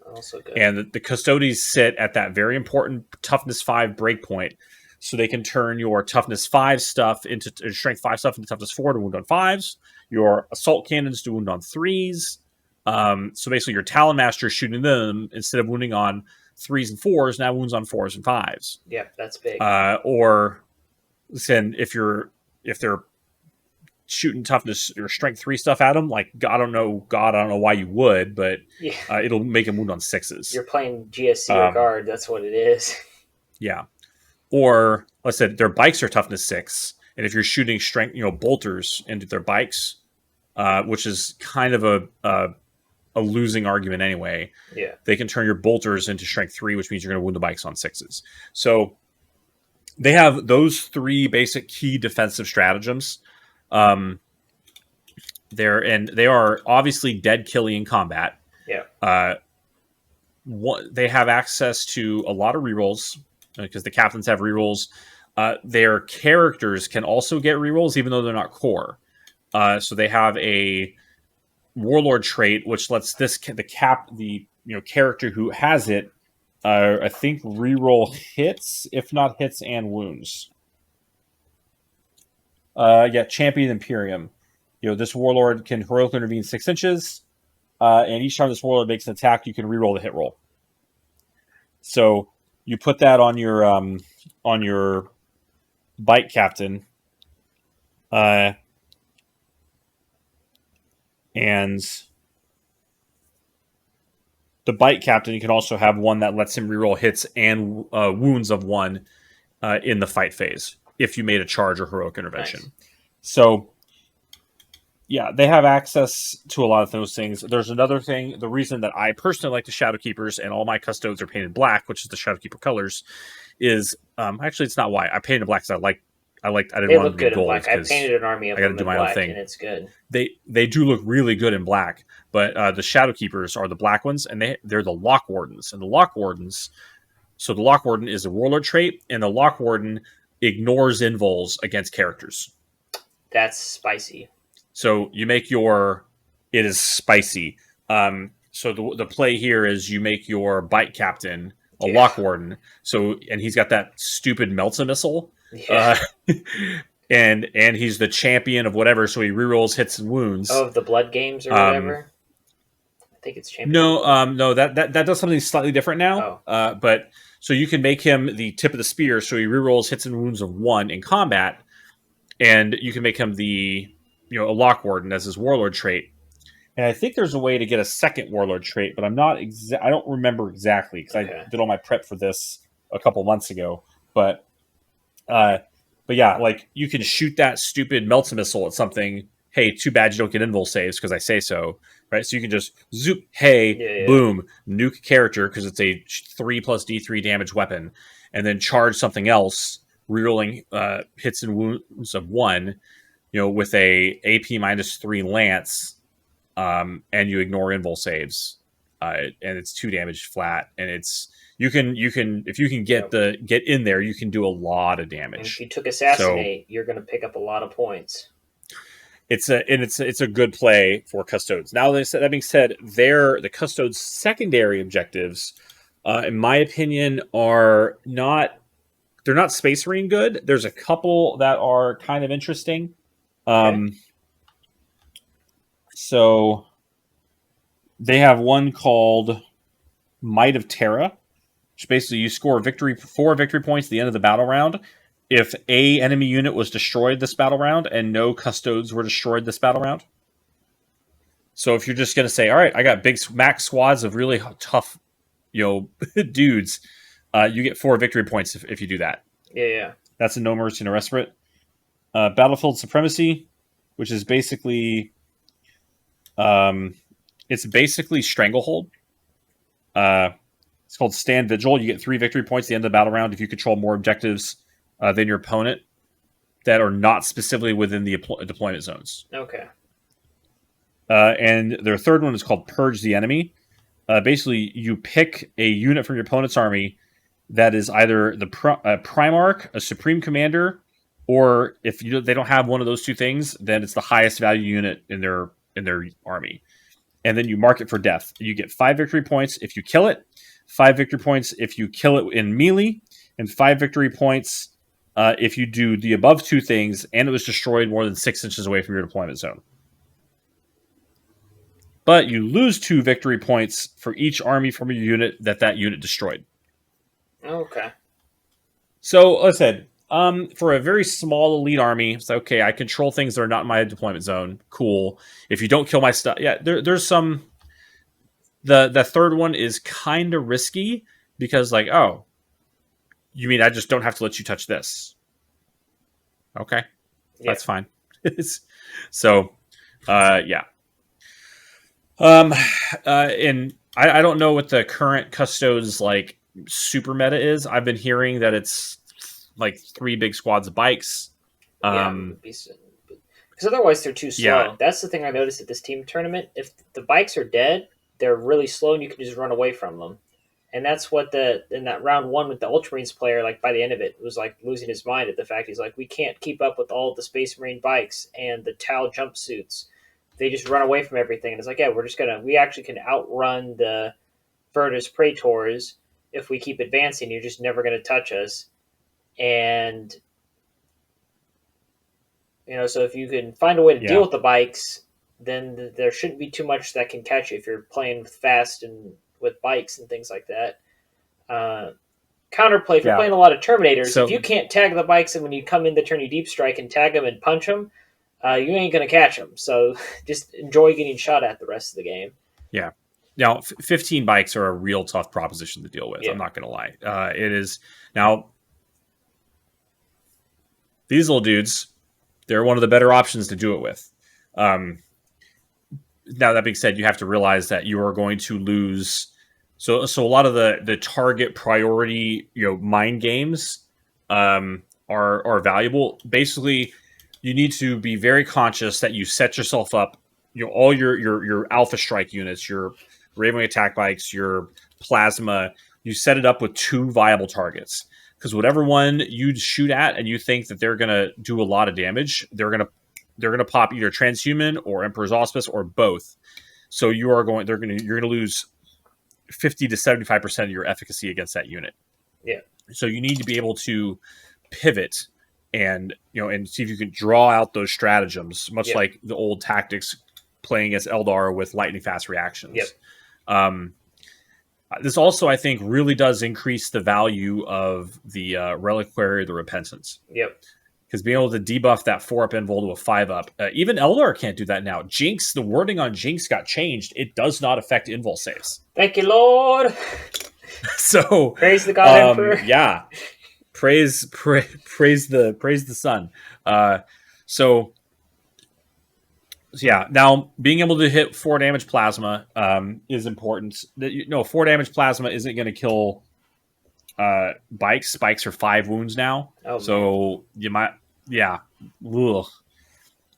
Also good. And the Custodes sit at that very important toughness 5 breakpoint, so they can turn your toughness 5 stuff into strength 5 stuff into toughness 4 to wound on 5s, your assault cannons to wound on 3s. So basically, your Talon Master shooting them instead of wounding on 3s and 4s now wounds on 4s and 5s. Yeah, that's big. Or listen, if they're shooting toughness or strength 3 stuff at them, like I don't know why you would, but it'll make them wound on 6s. You're playing GSC or guard, that's what it is. Yeah. Or let's say their bikes are toughness 6, and if you're shooting strength, bolters into their bikes, which is kind of a losing argument anyway. Yeah. They can turn your bolters into strength 3, which means you're going to wound the bikes on 6s. So they have those 3 basic key defensive stratagems. They are obviously dead killing in combat. Yeah. They have access to a lot of rerolls because the captains have rerolls. Their characters can also get rerolls, even though they're not core. So they have a warlord trait, which lets the character who has it, I think, reroll hits, if not hits and wounds. Champion Imperium. This warlord can heroically intervene 6 inches, and each time this warlord makes an attack, you can reroll the hit roll. So you put that on your bike captain, and the bike captain, you can also have one that lets him reroll hits and wounds of 1 in the fight phase if you made a charge or heroic intervention. Nice. So, yeah, they have access to a lot of those things. There's another thing. The reason that I personally like the Shadow Keepers and all my Custodes are painted black, which is the Shadow Keeper colors, is actually it's not why I painted black because I didn't want to be gold. I painted an army of them in black, and it's good. They do look really good in black, but the Shadow Keepers are the black ones, and they're the Lock Wardens, and the Lock Wardens. So the Lock Warden is a warlord trait, and the Lock Warden ignores invols against characters. That's spicy. So you make it is spicy. So the play here is you make your bike captain a Lock Warden. So, and he's got that stupid Melta missile. Yeah. And he's the champion of whatever, so he rerolls hits and wounds. Oh, of the blood games or whatever? I think it's champion. No, that does something slightly different now. Oh. But so you can make him the tip of the spear, so he rerolls hits and wounds of 1 in combat, and you can make him a Lock Warden as his warlord trait. And I think there's a way to get a second warlord trait, but I don't remember exactly because I did all my prep for this a couple months ago. But yeah, like you can shoot that stupid Melta missile at something. Hey, too bad you don't get invul saves because I say so, right? So you can just zoop, boom, nuke character because it's a 3 plus D3 damage weapon, and then charge something else, rerolling hits and wounds of 1, with a AP -3 lance, and you ignore invul saves, and it's 2 damage flat, and it's you can if you can get in there, you can do a lot of damage. And if you took assassinate, you're going to pick up a lot of points. It's a good play for Custodes. Now that being said, the Custodes' secondary objectives, in my opinion, are not Space Marine good. There's a couple that are kind of interesting. So they have one called Might of Terra, which basically you score 4 victory points at the end of the battle round if a enemy unit was destroyed this battle round and no Custodes were destroyed this battle round. So if you're just going to say, all right, I got big max squads of really tough, dudes, you get 4 victory points if you do that. Yeah. That's a No Mercy, No Respite. Battlefield Supremacy, which is basically, it's basically Stranglehold. It's called Stand Vigil. You get 3 victory points at the end of the battle round if you control more objectives than your opponent that are not specifically within the deployment zones. Okay. And their third one is called Purge the Enemy. Basically, you pick a unit from your opponent's army that is either the Primarch, a Supreme Commander, or if they don't have one of those two things, then it's the highest value unit in their army. And then you mark it for death. You get 5 victory points if you kill it, 5 victory points if you kill it in melee, and 5 victory points if you do the above two things and it was destroyed more than 6 inches away from your deployment zone. But you lose 2 victory points for each army from your unit that unit destroyed. Okay. So, like I said, for a very small elite army, it's okay. I control things that are not in my deployment zone. Cool. If you don't kill my stuff, yeah, there's some. The third one is kind of risky because, like, oh, you mean I just don't have to let you touch this? Okay, that's fine. So, yeah. And I don't know what the current Custodes like super meta is. I've been hearing that it's like 3 big squads of bikes. Because otherwise they're too slow. Yeah. That's the thing I noticed at this team tournament. If the bikes are dead, they're really slow and you can just run away from them. And that's what in that round 1 with the Ultramarines player, like by the end of it, was like losing his mind at the fact he's like, we can't keep up with all the Space Marine bikes and the Tal jumpsuits. They just run away from everything. And it's like, yeah, we actually can outrun the Virtus Praetors if we keep advancing. You're just never going to touch us. And, so if you can find a way to deal with the bikes, then there shouldn't be too much that can catch you if you're playing with fast and with bikes and things like that. Counterplay, if you're playing a lot of Terminators, if you can't tag the bikes and when you come in to turn your deep strike and tag them and punch them, you ain't going to catch them. So just enjoy getting shot at the rest of the game. Yeah. Now, 15 bikes are a real tough proposition to deal with. Yeah. I'm not going to lie. It is. Now, these little dudes, they're one of the better options to do it with. Now, that being said, you have to realize that you are going to lose. So a lot of the target priority, mind games are valuable. Basically, you need to be very conscious that you set yourself up, all your Alpha Strike units, your Raven attack bikes, your plasma, you set it up with 2 viable targets. Because whatever one you shoot at and you think that they're gonna do a lot of damage, they're gonna pop either Transhuman or Emperor's Auspice or both. So you're gonna lose 50 to 75% of your efficacy against that unit. Yeah. So you need to be able to pivot and see if you can draw out those stratagems, much like the old tactics playing against Eldar with lightning fast reactions. Yep. This also, I think, really does increase the value of the Reliquary of the Repentance. Yep. Because being able to debuff that 4-up invul to a 5-up, even Eldar can't do that now. Jinx, the wording on Jinx got changed. It does not affect invul saves. Thank you, Lord. So praise the God Emperor. Yeah. Praise the sun. So yeah, now being able to hit 4 damage plasma is important. 4 damage plasma isn't going to kill bikes. Spikes are 5 wounds now. Oh, so man. You might, yeah.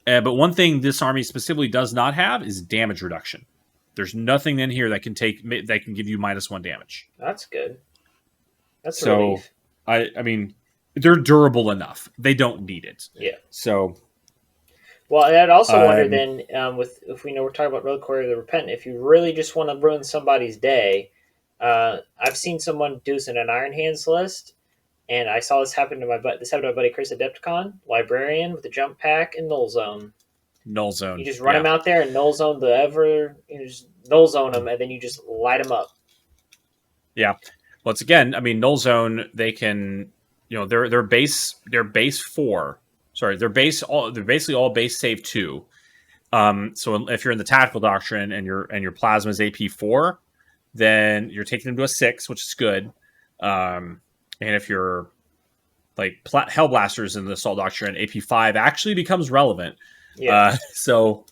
But one thing this army specifically does not have is damage reduction. There's nothing in here that can give you -1 damage. That's good. That's so. Relief. I mean, they're durable enough. They don't need it. Yeah. So. Well, I'd also wonder then, if we're talking about Reliquary of the Repentant, if you really just want to ruin somebody's day, I've seen someone do this in an Iron Hands list, and I saw this happen to my buddy Chris Adepticon, Librarian with the jump pack and Null Zone. Null Zone. You just run him out there and Null Zone just Null Zone him, and then you just light him up. Yeah. Once again, I mean, Null Zone, they can, their base 4. Sorry, they're basically all base save 2. So if you're in the tactical doctrine and your plasma is AP 4, then you're taking them to a 6, which is good. And if you're like Hellblasters in the assault doctrine, AP 5 actually becomes relevant. Yeah. So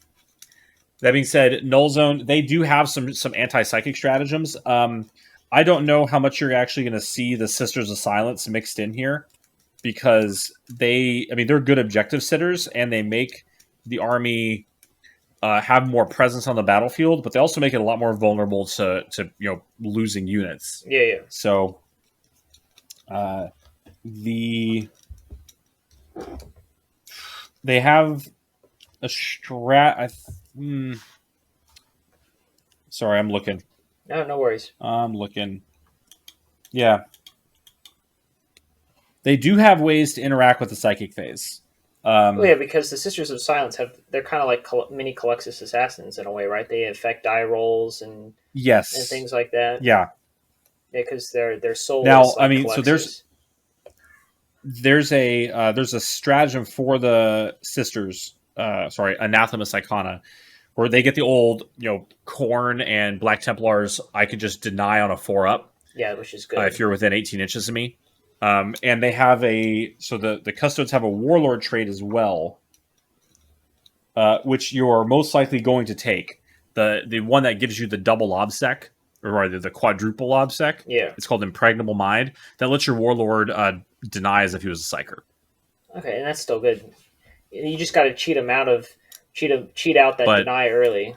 that being said, Null Zone, they do have some anti-psychic stratagems. I don't know how much you're actually going to see the Sisters of Silence mixed in here, because they're good objective sitters and they make the army have more presence on the battlefield, but they also make it a lot more vulnerable to losing units. Yeah. So They have a sorry, I'm looking. No worries. I'm looking. Yeah. They do have ways to interact with the psychic phase. Oh yeah, because the Sisters of Silence they're kind of like mini Calyxus assassins in a way, right? They affect die rolls and Yes. things like that. Yeah. Yeah, because they're soulless Now, I like mean, so Calyxus. there's a stratagem for the sisters. Anathema Psychona, where they get the old, Khorne and Black Templars. I could just deny on a 4-up. Yeah, which is good. If you're within 18 inches of me. And they have the Custodes have a Warlord trait as well, which you're most likely going to take. The one that gives you the double obsec, or rather the quadruple obsec. Yeah. It's called Impregnable Mind. That lets your Warlord deny as if he was a Psyker. Okay, and that's still good. You just got to cheat out that deny early.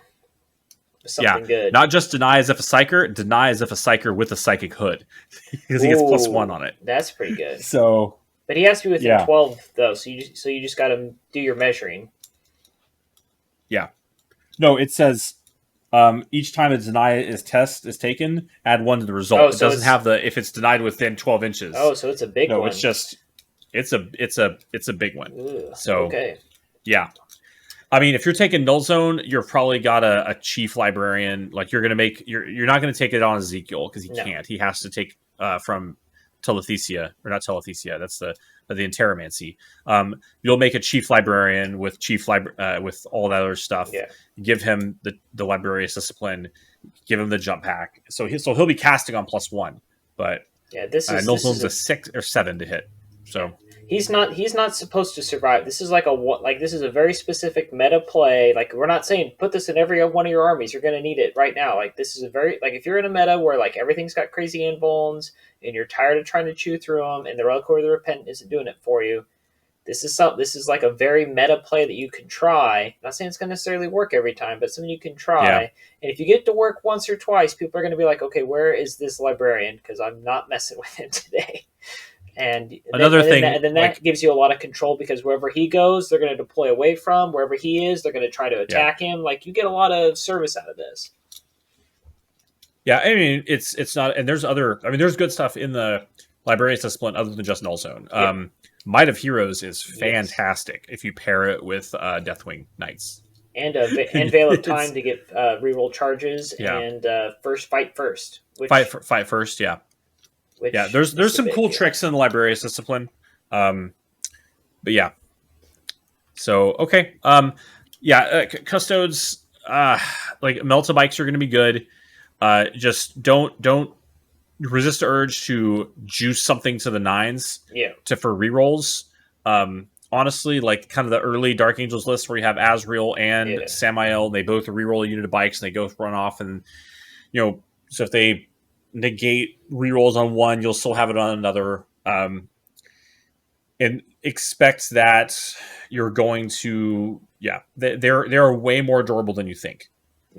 Something good. Not just deny as if a Psyker, deny as if a Psyker with a Psychic Hood. Because he gets +1 on it. That's pretty good. So, but he has to be within 12, though, so you just got to do your measuring. Yeah. No, it says each time a deny test is taken, add 1 to the result. Oh, it doesn't have if it's denied within 12 inches. Oh, so it's a big one. No, it's just it's a big one. Ugh, so okay. Yeah. I mean, if you're taking Null Zone, you're probably got a Chief Librarian. Like you're not going to take it on Ezekiel because he can't. He has to take from Telethesia, or not Telethesia. That's the Interromancy. You'll make a Chief Librarian with with all that other stuff. Yeah. Give him the Librarious Discipline. Give him the Jump Pack. So he'll be casting on +1. But yeah, Null Zone's a 6 or 7 to hit. So. He's not supposed to survive. This is this is a very specific meta play. Like, we're not saying put this in every one of your armies. You're going to need it right now. Like, this is a very, like, if you're in a meta where like everything's got crazy invulns and you're tired of trying to chew through them and the Reliquary of the Repentant isn't doing it for you. This is like a very meta play that you can try. I'm not saying it's going to necessarily work every time, but something you can try. Yeah. And if you get it to work once or twice, people are going to be like, okay, where is this librarian? Because I'm not messing with him today. And then that gives you a lot of control, because wherever he goes, they're going to deploy away from. Wherever he is, they're going to try to attack him. Like, you get a lot of service out of this. Yeah, I mean, it's not, and there's good stuff in the Librarious Discipline other than just Null Zone. Yeah. Might of Heroes is fantastic if you pair it with Deathwing Knights. And Veil of Time to get reroll charges, and fight first. Fight first, yeah. There's some cool tricks in the Librarious Discipline. But yeah. So, okay. Custodes, like Melta Bikes are going to be good. Just don't resist the urge to juice something to the 9s for rerolls. Honestly, like kind of the early Dark Angels list where you have Azrael and Samael, they both reroll a unit of bikes and they go run off, and so if they negate rerolls on one, you'll still have it on another, and expect that you're going to they're way more durable than you think.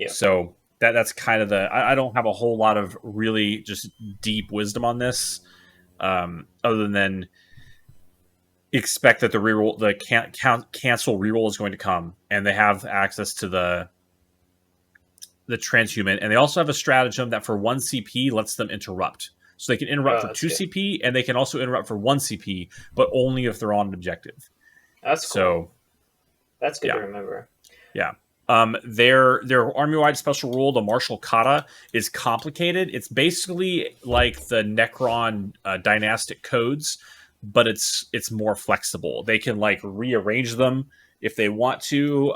So that's kind of I don't have a whole lot of really just deep wisdom on this, other than expect that the cancel reroll is going to come, and they have access to the transhuman, and they also have a stratagem that for 1 CP lets them interrupt. So they can interrupt for 2 CP, and they can also interrupt for 1 CP, but only if they're on an objective. That's cool. So that's good to remember. Yeah. Their army-wide special rule, the Martial Kata, is complicated. It's basically like the Necron dynastic codes, but it's more flexible. They can like rearrange them if they want to,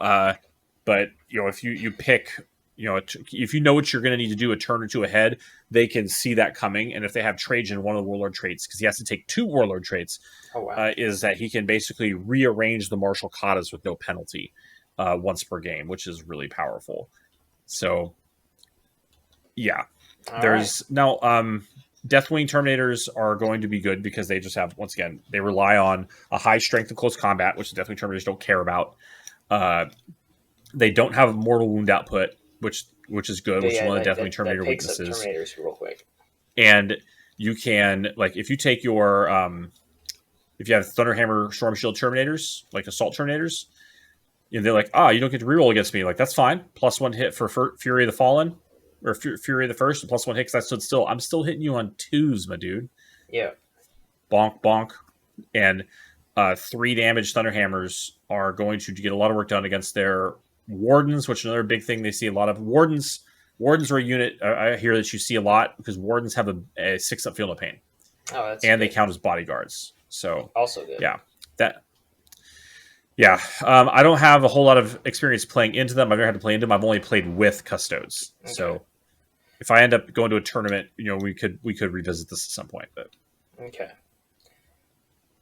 but if you pick, if you know what you're going to need to do a turn or two ahead, they can see that coming. And if they have Trajan, one of the Warlord traits, because he has to take 2 Warlord traits, is that he can basically rearrange the Martial Katas with no penalty once per game, which is really powerful. So, yeah. Now, Deathwing Terminators are going to be good because they just have, once again, they rely on a high strength in close combat, which the Deathwing Terminators don't care about. They don't have mortal wound output, which is good, which is one of the Deathwing Terminator weaknesses. Terminators real quick. And you can, like, if you take your if you have Thunderhammer Storm Shield Terminators, like Assault Terminators, and they're like, you don't get to reroll against me. Like, that's fine. +1 hit for Fury of the Fallen, or Fury of the First, and +1 hit because I stood still. I'm still hitting you on 2s, my dude. Yeah. Bonk, bonk. And 3 damage Thunderhammers are going to get a lot of work done against their Wardens, which is another big thing they see a lot of. Wardens are a unit I hear that you see a lot because Wardens have a 6-up field of pain. Oh, that's and good. They count as bodyguards. So also good. Yeah, I don't have a whole lot of experience playing into them. I've never had to play into them. I've only played with Custodes. Okay. So if I end up going to a tournament, we could revisit this at some point. But okay.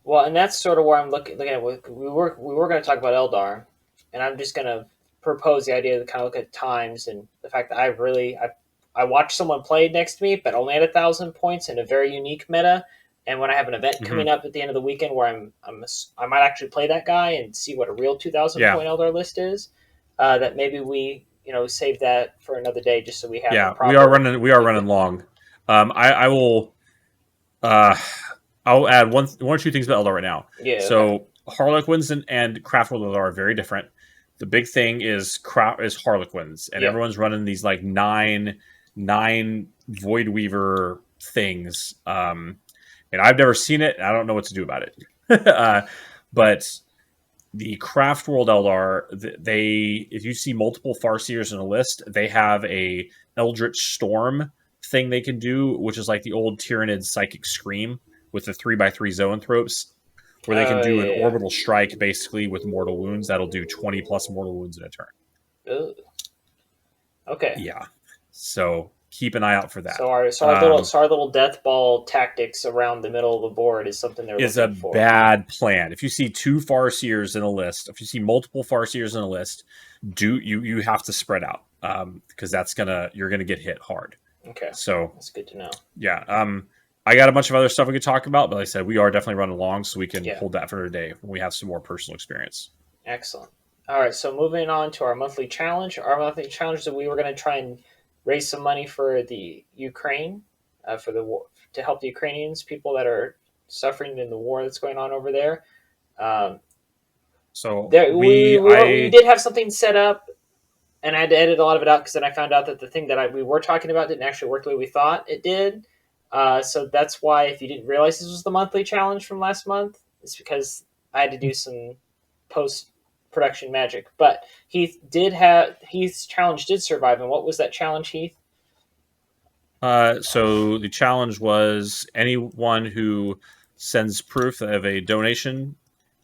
Well, and that's sort of where I'm looking at. We were going to talk about Eldar, and I'm just going to propose the idea to kind of look at times and the fact that I watched someone play next to me, but only at 1,000 points in a very unique meta. And when I have an event coming up at the end of the weekend where I might actually play that guy and see what a real 2,000 point Eldar list is, that maybe we save that for another day just so we have. Yeah, we are running long. I will. I'll add one or two things about Eldar right now. Yeah. So Harlequins and Craftworld Eldar are very different. The big thing is Harlequins, and everyone's running these like nine Void Weaver things. And I've never seen it. And I don't know what to do about it. But the Craftworld Eldar, if you see multiple Farseers in a list, they have a Eldritch Storm thing they can do, which is like the old Tyrannid Psychic Scream with the 3x3 Zoanthropes, where they can do an orbital strike basically with mortal wounds. That'll do 20 plus mortal wounds in a turn. Ugh. Okay. Yeah. So keep an eye out for that. So our little death ball tactics around the middle of the board is something they're looking for. Is a bad plan. If you see 2 Farseers in a list, if you see multiple Farseers in a list, you have to spread out because you're gonna get hit hard. Okay. So that's good to know. Yeah. I got a bunch of other stuff we could talk about, but like I said, we are definitely running along, so we can hold that for today when we have some more personal experience. Excellent. All right. So moving on to our monthly challenge. Our monthly challenge is that we were going to try and raise some money for the Ukraine, for the war, to help the Ukrainians, people that are suffering in the war that's going on over there. We did have something set up, and I had to edit a lot of it out because then I found out that the thing that we were talking about didn't actually work the way we thought it did. So that's why, if you didn't realize this was the monthly challenge from last month, it's because I had to do some post-production magic. But Heath's challenge did survive. And what was that challenge, Heath? So the challenge was anyone who sends proof of a donation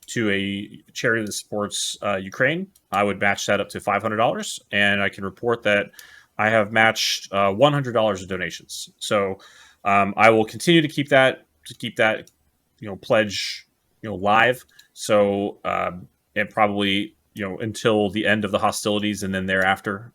to a charity that supports Ukraine, I would match that up to $500, and I can report that I have matched $100 of donations. So I will continue to keep that pledge live. So and probably until the end of the hostilities, and then thereafter,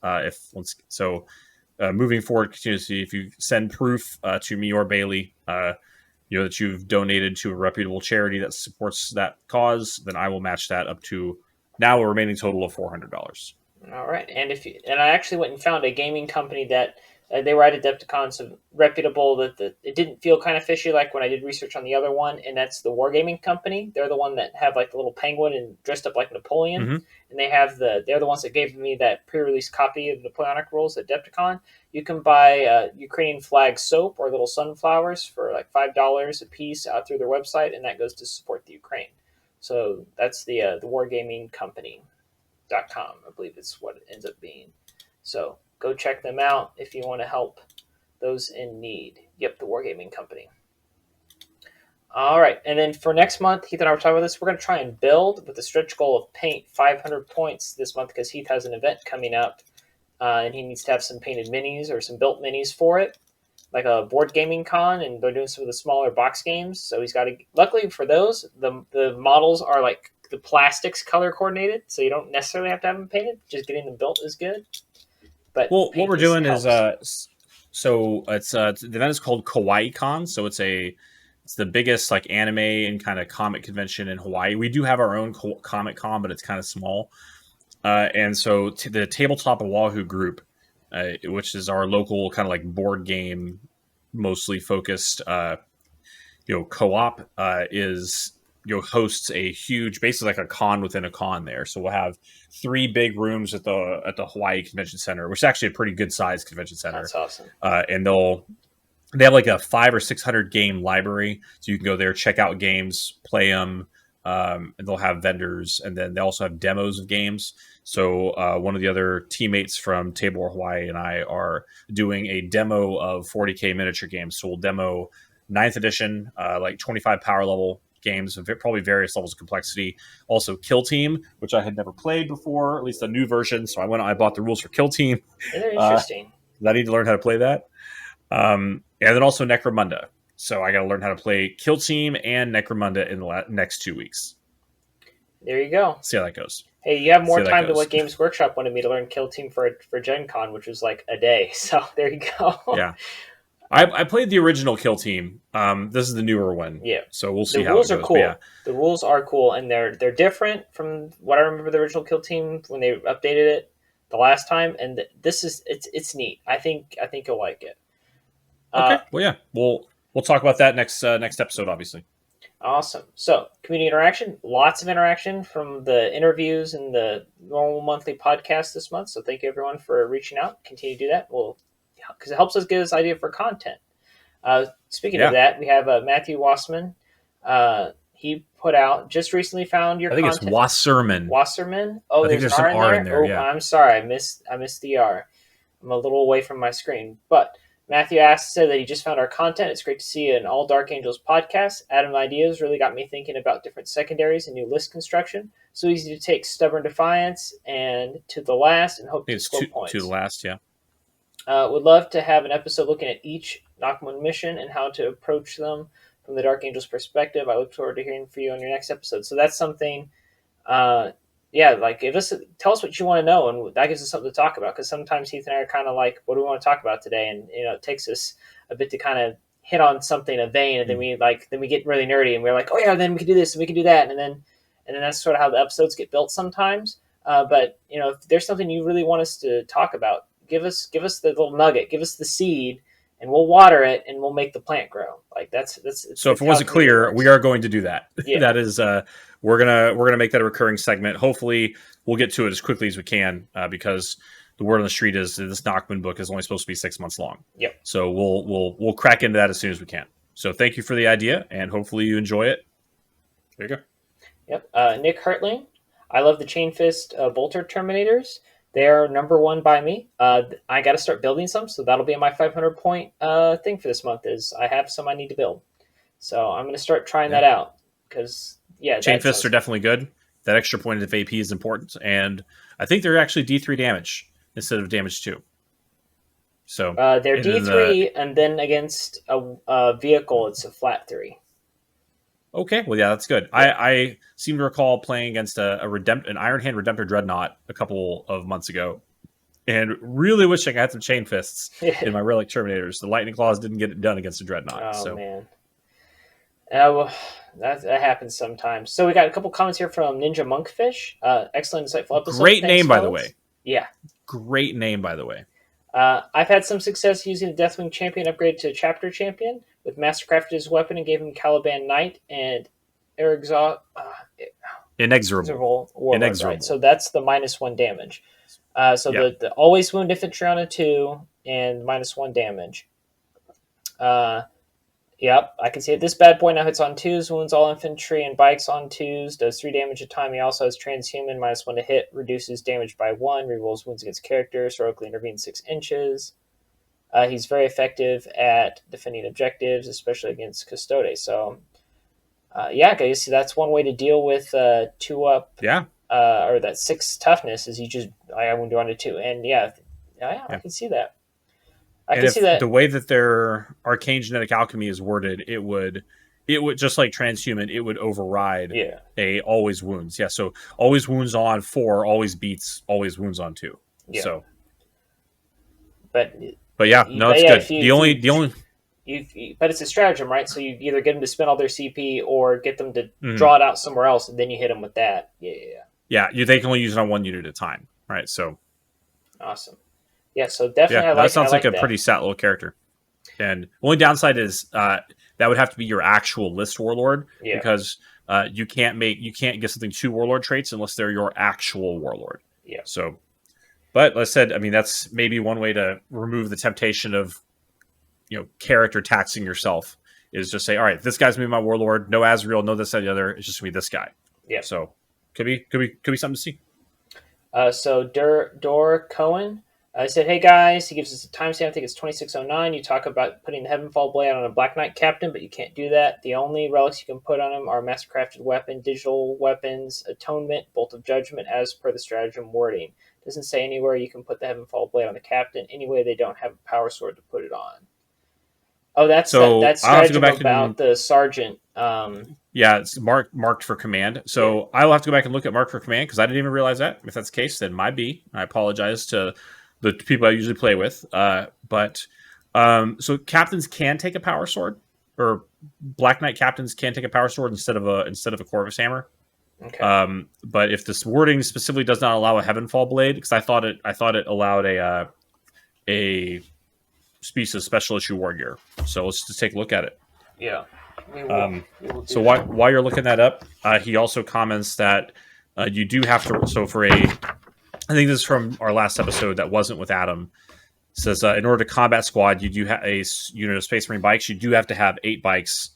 moving forward, continuously, if you send proof to me or Bailey, that you've donated to a reputable charity that supports that cause, then I will match that up to now a remaining total of $400. All right, and I actually went and found a gaming company that they were at Adepticon, so reputable, that it didn't feel kind of fishy like when I did research on the other one, and that's the Wargaming company. They're the one that have like the little penguin and dressed up like Napoleon, and they're the ones that gave me that pre-release copy of Napoleonic Rules at Adepticon. You can buy Ukrainian flag soap or little sunflowers for like $5 a piece out through their website, and that goes to support the Ukraine. So that's the Wargaming Company.com, I believe is what it ends up being. So go check them out if you want to help those in need. Yep, the Wargaming Company. All right, and then for next month, Heath and I were talking about this. We're going to try and build with the stretch goal of paint 500 points this month because Heath has an event coming up, and he needs to have some painted minis or some built minis for it, like a board gaming con, and they're doing some of the smaller box games. So he's got to. Luckily for those, the models are like the plastics color coordinated, so you don't necessarily have to have them painted. Just getting them built is good. But what we're doing is so it's the event is called Kawaii Con, so it's the biggest like anime and kind of comic convention in Hawaii. We do have our own comic con, but it's kind of small. And so the Tabletop Oahu group, which is our local kind of like board game mostly focused, co-op is hosts a huge, basically like a con within a con there. So we'll have 3 big rooms at the Hawaii Convention Center, which is actually a pretty good sized convention center. That's awesome. And they have like a 500 or 600 game library, so you can go there, check out games, play them, and they'll have vendors, and then they also have demos of games. So one of the other teammates from Tabor Hawaii and I are doing a demo of 40K miniature games. So we'll demo 9th edition, like 25 power level games, probably various levels of complexity. Also Kill Team, which I had never played before, at least a new version. So I bought the rules for Kill Team. They're interesting. I need to learn how to play that. And then also Necromunda. So I got to learn how to play Kill Team and Necromunda in the next 2 weeks. There you go. See how that goes. Hey, you have more time than what Games Workshop wanted me to learn Kill Team for Gen Con, which was like a day. So there you go. Yeah. I played the original Kill Team. This is the newer one. Yeah. So we'll see how it goes. The rules are cool. Yeah. The rules are cool, and they're different from what I remember the original Kill Team when they updated it the last time. And this is it's neat. I think you'll like it. Okay. Well, yeah. We'll talk about that next episode, obviously. Awesome. So, community interaction, lots of interaction from the interviews and the normal monthly podcast this month. So, thank you everyone for reaching out. Continue to do that. Because it helps us get this idea for content. Speaking of that, we have Matthew Wasserman. He put out, just recently found your content. I think it's Wasserman. Wasserman? Oh, I think there's an R in there. Yeah. I'm sorry. I missed the R. I'm a little away from my screen. But Matthew said that he just found our content. It's great to see an All Dark Angels podcast. Adam Ideas really got me thinking about different secondaries and new list construction. So easy to take Stubborn Defiance and To the Last and hope to score points. To the Last, yeah. Would love to have an episode looking at each Nakamun mission and how to approach them from the Dark Angels perspective. I look forward to hearing from you on your next episode. So that's something, tell us what you want to know, and that gives us something to talk about. Because sometimes Heath and I are kind of like, what do we want to talk about today? And it takes us a bit to kind of hit on something, a vein, and then we get really nerdy, and we're like, oh yeah, then we can do this and we can do that, and then that's sort of how the episodes get built sometimes. But if there's something you really want us to talk about, give us the little nugget, give us the seed, and we'll water it and we'll make the plant grow. Like that's so. If it wasn't clear, we are going to do that. Yeah. That is, we're gonna make that a recurring segment. Hopefully, we'll get to it as quickly as we can because the word on the street is this Nakamun book is only supposed to be 6 months long. Yep. So we'll crack into that as soon as we can. So thank you for the idea, and hopefully you enjoy it. There you go. Yep. Nick Hertling, I love the Chain Fist Bolter Terminators. They are number 1 by me. I got to start building some, so that'll be my 500 point thing for this month. Is I have some I need to build, so I'm going to start trying that out because Chain Fists are definitely good. That extra point of AP is important, and I think they're actually D3 damage instead of damage 2. So they're D3, and then against a vehicle, it's a flat 3. Okay, well, yeah, that's good. I seem to recall playing against an Iron Hand Redemptor Dreadnought a couple of months ago, and really wishing I had some Chain Fists in my Relic Terminators. The Lightning Claws didn't get it done against a Dreadnought. Oh, man. Well, that happens sometimes. So we got a couple comments here from Ninja Monkfish. Excellent, insightful episode. Great name, by the way. Yeah. Great name, by the way. I've had some success using the Deathwing Champion upgrade to Chapter Champion with Mastercrafted his weapon and gave him Caliban Knight and Inexorable. Warlord, right? So that's the -1 damage. The always wound infantry on a 2 and -1 damage. Yep, I can see it. This bad boy now hits on 2s, wounds all infantry and bikes on 2s, does 3 damage a time. He also has Transhuman, -1 to hit, reduces damage by 1, rerolls wounds against characters, heroically intervenes 6 inches. He's very effective at defending objectives, especially against Custodes. So, guys, that's one way to deal with 2-up. Yeah. Or that 6 toughness is you just I wound on to 2, and I can see that. I can see that the way that their Arcane Genetic Alchemy is worded, it would just like Transhuman, it would override a always wounds. Yeah, so always wounds on 4 always beats always wounds on 2. Yeah. So, but yeah, no, it's good. But it's a stratagem, right? So you either get them to spend all their CP or get them to draw it out somewhere else, and then you hit them with that. Yeah. They can only use it on 1 unit at a time, right? So awesome. Yeah, so definitely that sounds like a pretty sat little character. And only downside is that would have to be your actual list warlord, because you can't get something 2 warlord traits unless they're your actual warlord. Yeah. So, but like I said, I mean, that's maybe one way to remove the temptation of, character taxing yourself, is just say, all right, this guy's gonna be my warlord. No Azrael, no this, that, the other. It's just gonna be this guy. Yeah. So could be something to see. So Dor Cohen said, "Hey guys," he gives us a timestamp. I think it's 2609. You talk about putting the Heavenfall Blade on a Black Knight captain, but you can't do that. The only relics you can put on him are Mastercrafted Weapon, Digital Weapons, Atonement, Bolt of Judgment, as per the stratagem wording. Doesn't say anywhere you can put the Heavenfall Blade on the captain. Anyway, they don't have a power sword to put it on. Oh, that's stratagem about the sergeant. Yeah, it's marked for command. So I will have to go back and look at marked for command, because I didn't even realize that. If that's the case, then my B. I apologize to the people I usually play with. So captains can take a power sword, or Black Knight captains can take a power sword instead of a Corvus hammer. Okay. But if this wording specifically does not allow a Heavenfall Blade, because I thought it allowed a piece of special issue war gear. So let's just take a look at it. Yeah. So while you're looking that up, he also comments that you do have to. So for I think this is from our last episode that wasn't with Adam. It says in order to combat squad, you do have a unit of Space Marine bikes. You do have to have 8 bikes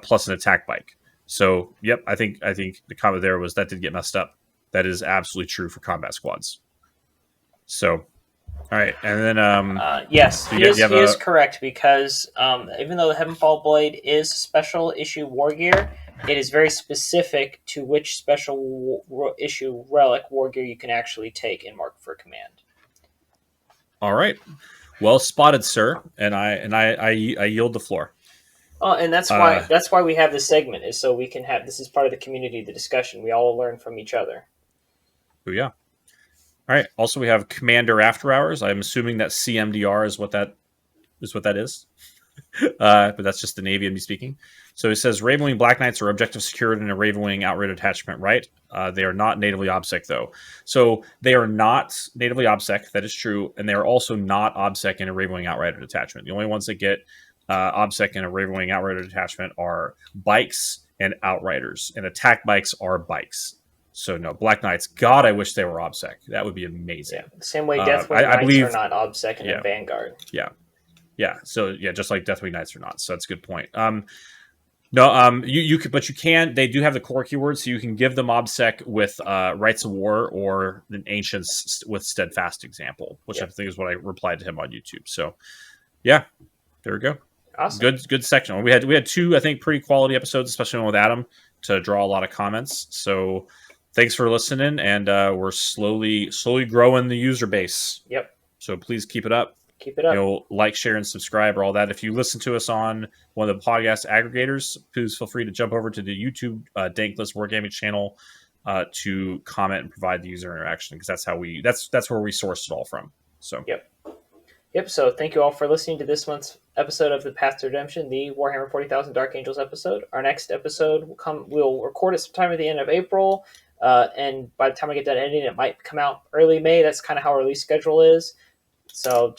plus an attack bike. So yep, I think the comment there was that did get messed up. That is absolutely true for combat squads. So. All right, and then yes, he is correct, because even though the Heavenfall Blade is special issue war gear, it is very specific to which special issue relic war gear you can actually take and mark for command. All right, well spotted, sir, and I yield the floor. Oh, and that's why we have this segment, is so we can have this is part of the community, the discussion. We all learn from each other. Oh yeah. All right. Also, we have Commander After Hours. I'm assuming that CMDR is what that is. But that's just the Navy and me speaking. So it says Ravenwing Black Knights are objective secured in a Ravenwing Outrider Detachment, right? They are not natively OBSEC, though. So they are not natively OBSEC. That is true. And they are also not OBSEC in a Ravenwing Outrider Detachment. The only ones that get OBSEC in a Ravenwing Outrider Detachment are bikes and Outriders. And attack bikes are bikes. So no, Black Knights. God, I wish they were OBSEC. That would be amazing. Yeah, same way Deathwing Knights are not OBSEC in a Vanguard. Yeah. So yeah, just like Deathwing Knights are not. So that's a good point. You could, but you can. They do have the core keywords, so you can give them OBSEC with Rights of War or the Ancients with Steadfast example, which I think is what I replied to him on YouTube. So yeah, there we go. Awesome. Good section. We had 2, I think, pretty quality episodes, especially one with Adam, to draw a lot of comments. So. Thanks for listening, and we're slowly growing the user base. Yep. So please keep it up. Keep it up. Like, share, and subscribe, or all that. If you listen to us on one of the podcast aggregators, please feel free to jump over to the YouTube Dank Wargaming channel to comment and provide the user interaction, because that's where we sourced it all from. So Yep. So thank you all for listening to this month's episode of the Path to Redemption, the Warhammer 40,000 Dark Angels episode. Our next episode we'll record it sometime at the end of April. And by the time I get done editing, it might come out early May. That's kind of how our release schedule is. So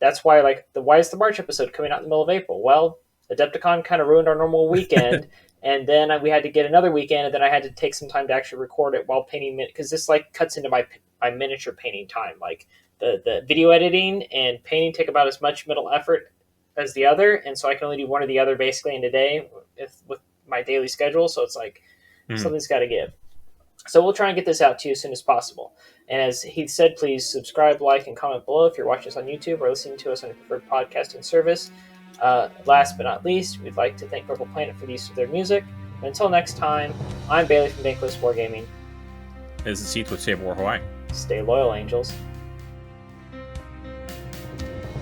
that's why, why is the March episode coming out in the middle of April? Well, Adepticon kind of ruined our normal weekend, and then we had to get another weekend, and then I had to take some time to actually record it while painting, because this cuts into my miniature painting time. Like the video editing and painting take about as much mental effort as the other, and so I can only do one or the other basically in a day with my daily schedule. So it's something's got to give. So we'll try and get this out to you as soon as possible. And as Heath said, please subscribe, like, and comment below if you're watching us on YouTube or listening to us on a preferred podcasting service. Last but not least, we'd like to thank Purple Planet for the use of their music. And until next time, I'm Bailey from Dank Wargaming. This is Heath with Save War Hawaii. Stay loyal, Angels.